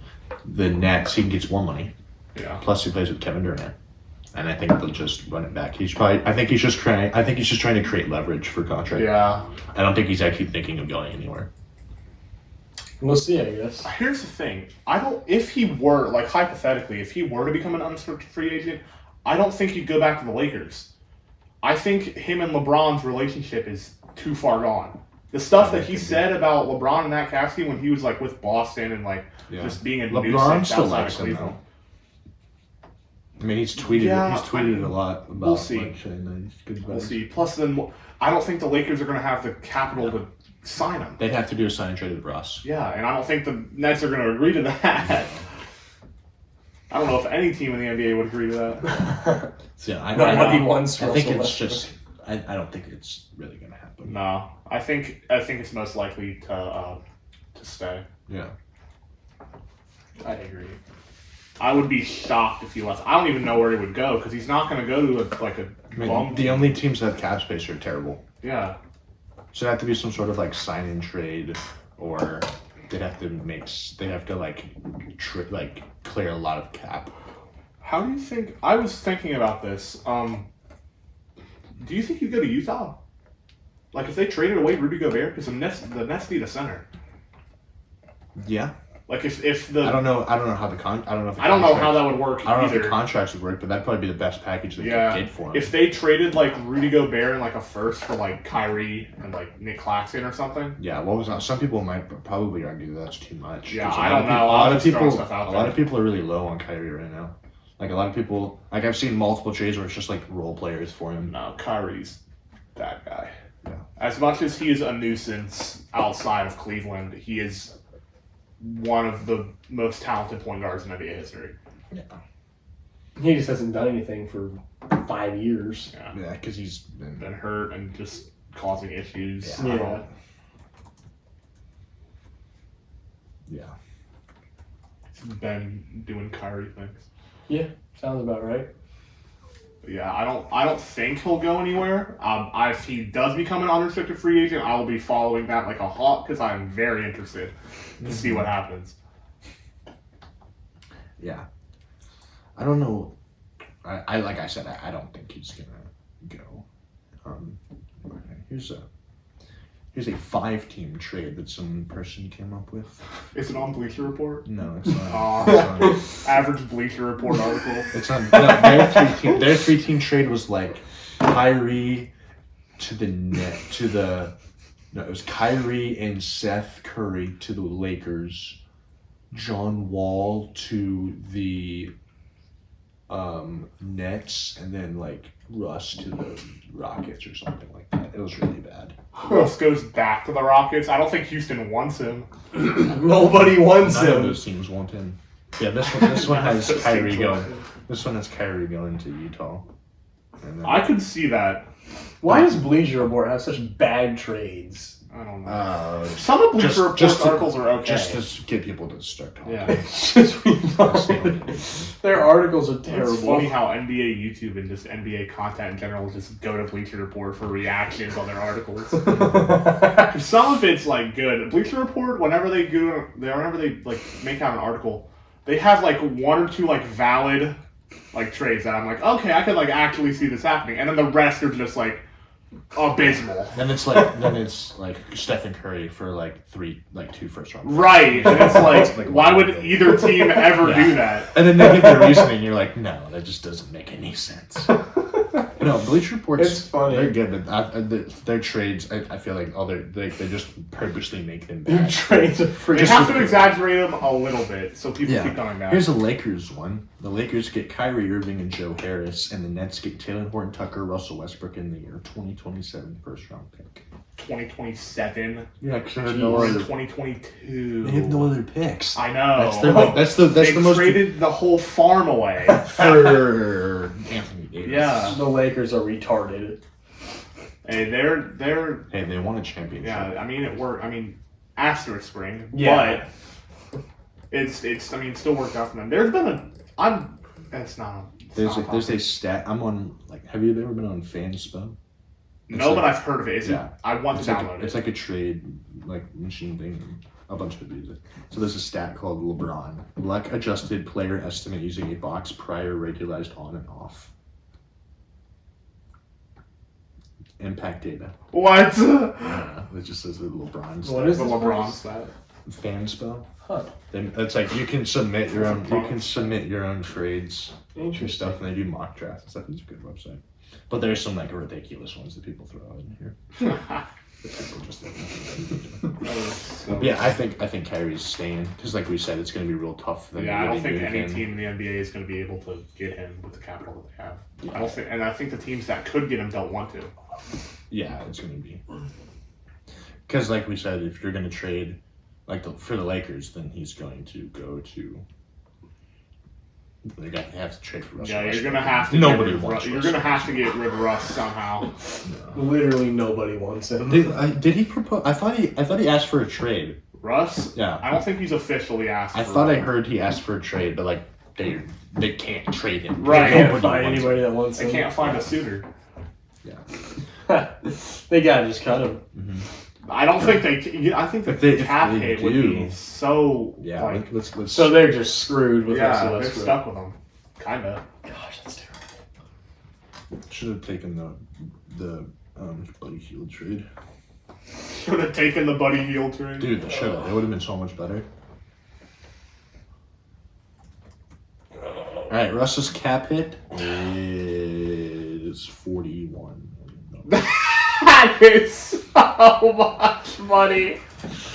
the Nets, he gets more money. Yeah. Plus, he plays with Kevin Durant. And I think they'll just run it back. I think he's just trying to create leverage for contract. Yeah. I don't think he's actually thinking of going anywhere. We'll see, I guess. Here's the thing. If he were, hypothetically, if he were to become an unrestricted free agent, I don't think he'd go back to the Lakers. I think him and LeBron's relationship is too far gone. The stuff that he said about LeBron and that Cassidy when he was with Boston and just being a LeBron nuisance still outside likes of him Cleveland. though. I mean, he's tweeted it a lot about. We'll see. We'll see. Plus, then I don't think the Lakers are going to have the capital to sign him. They'd have to do a sign and trade with Ross. Yeah, and I don't think the Nets are going to agree to that. I don't know if any team in the NBA would agree to that. Yeah, I think it's just. I don't think it's really going to happen. No, I think it's most likely to stay. Yeah, I agree. I would be shocked if he left. I don't even know where he would go because he's not going to go to a bum. The only teams that have cap space are terrible. Yeah. So it'd have to be some sort of sign and trade, or they'd have to clear a lot of cap. How do you think? I was thinking about this. Do you think you'd go to Utah? If they traded away Rudy Gobert, because the Nets need a center. Yeah. If the I don't know how I don't know how that would work. I don't know if the contracts would work, but that'd probably be the best package they could get for him. If they traded Rudy Gobert and a first for Kyrie and Nick Claxton or something. Yeah, what was that? Some people might probably argue that's too much. Yeah, I don't know. A lot of people are really low on Kyrie right now. A lot of people, I've seen multiple trades where it's just role players for him. No, Kyrie's that guy. Yeah. As much as he is a nuisance outside of Cleveland, he is one of the most talented point guards in NBA history. Yeah. He just hasn't done anything for 5 years. Yeah, because he's been hurt and just causing issues. Yeah. Yeah. He's been doing Kyrie things. Yeah, sounds about right. Yeah, I don't think he'll go anywhere. If he does become an unrestricted free agent, I will be following that like a hawk because I'm very interested to see what happens. Yeah, I don't know. I like I said, I don't think he's gonna go. Here's Here's a 5-team trade that some person came up with. Is it on Bleacher Report? No, it's not. Average Bleacher Report article. It's on. No, their 3-team trade was like Kyrie to the net to the. No, it was Kyrie and Seth Curry to the Lakers, John Wall to the Nets, and then like Russ to the Rockets or something like that. It was really bad. Russ goes back to the Rockets. I don't think Houston wants him. Nobody wants None him. of those teams want him. Yeah, this one has Kyrie going. This one has Kyrie going to Utah. And then, I could see that. Why does Bleacher Report have such bad trades? I don't know. Some of Bleacher Report's articles are okay. Just to get people to start talking. Yeah. It's just their articles are terrible. It's funny how NBA YouTube and just NBA content in general just go to Bleacher Report for reactions on their articles. Some of it's like good. Bleacher Report, whenever they like make out an article, they have like 1 or 2 like valid like trades that I'm like, okay, I could like actually see this happening, and then the rest are just like abysmal. Then it's like Stephen Curry for like 2 first round. Right, and it's like why would either team ever do that? And then they give their reasoning, and you're like, no, that just doesn't make any sense. No, Bleacher Report's It's funny. They're good, but their trades, I feel like they just purposely make them Their bad. trades are free. They have to exaggerate them a little bit so people keep coming back. Here's a Lakers one. The Lakers get Kyrie Irving and Joe Harris, and the Nets get Taylor Horton Tucker, Russell Westbrook in the year 2027 first round pick. 2027. Yeah, because they have 2022. They have no other picks. I know. That's the most traded the whole farm away for Anthony Davis. Yeah, The Lakers are retarded. Hey, they won a championship. Yeah, I mean it worked. I mean, asterisk spring. Yeah. But it's still worked out for them. There's been There's a stat. I'm on have you ever been on Fanspo? But I've heard of it. I want to download it. It's like a trade machine thing, a bunch of music. So there's a stat called Lebron. Luck adjusted player estimate using a box prior regularized on and off. Impact data. What? It just says the LeBron stat. What is The this LeBron stat? Fanspo. Huh. Then it's like you can submit your own. You can submit your own trades and Interesting. stuff, and they do mock drafts and stuff. It's a good website. But there's some ridiculous ones that people throw out in here. People just yeah, I think Kyrie's staying because, like we said, it's going to be real tough. I don't think any team in the NBA is going to be able to get him with the capital that they have. Yeah. I think the teams that could get him don't want to. Yeah, it's going to be because, like we said, if you're going to trade for the Lakers, then he's going to go to. They have to trade for Russ. Yeah, you're gonna have to. Nobody wants. You're gonna have to get rid of Russ somehow. No. Literally nobody wants him. Did he propose? I thought he asked for a trade. Russ? Yeah. I don't think he's officially asked. I thought I heard he asked for a trade, but they can't trade him. Right. They can't find anybody that wants him. They can't find a suitor. Yeah. They gotta just cut him. Mm-hmm. I don't think they. I think the cap hit would be so. Yeah. Let's. So they're just screwed with Russell Westbrook. They're stuck with him. Kinda. Gosh, that's terrible. Should have taken the Buddy Hield trade. Should have taken the Buddy Hield trade. Dude, they should have. It would have been so much better. All right, Russ's cap hit is 41. That is so much money.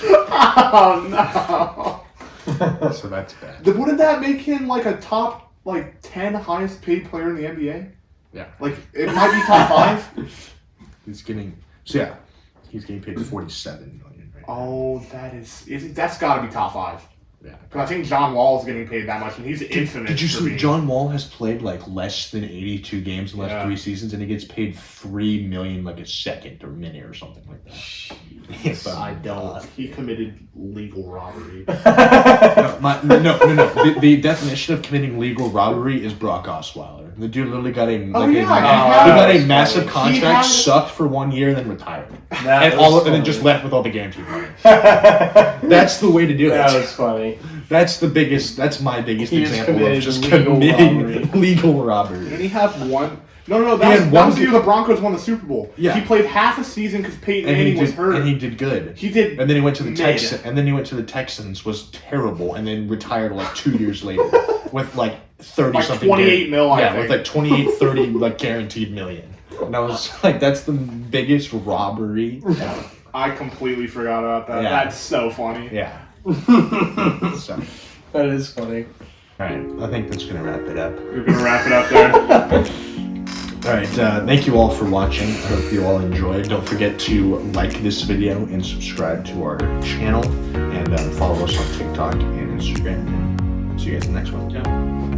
Oh no. So that's bad. Wouldn't that make him a top 10 highest paid player in the NBA? Yeah. It might be top 5. He's getting paid $47 million right now. Oh, that's got to be top 5. Yeah. Because I think John Wall is getting paid that much, and he's infamous. Did you see John Wall has played less than 82 games in the last 3 seasons, and he gets paid $3 million a second or minute or something like that. Yes, I don't. He committed legal robbery. No. The definition of committing legal robbery is Brock Osweiler. The dude literally got a massive contract, sucked for 1 year, and then retired, and then just left with all the guaranteed money. That's the way to do it. That was funny. That's my biggest example of just committing legal robbery. Didn't he have one? No. That was the year the Broncos won the Super Bowl. Yeah. He played half a season because Peyton Manning was hurt. And he did good. He did. And then he went to the Texans. And then he went to the Texans, was terrible, and then retired like 2 years later with like 30 something. 28 mil. I think. With like 28, 30 like guaranteed million. And I was like, that's the biggest robbery ever. I completely forgot about that. Yeah. That's so funny. Yeah. So. That is funny. All right, I think that's going to wrap it up. We're going to wrap it up there. All right, thank you all for watching. I hope you all enjoyed. Don't forget to like this video and subscribe to our channel. And follow us on TikTok and Instagram. And see you guys in the next one. Yeah.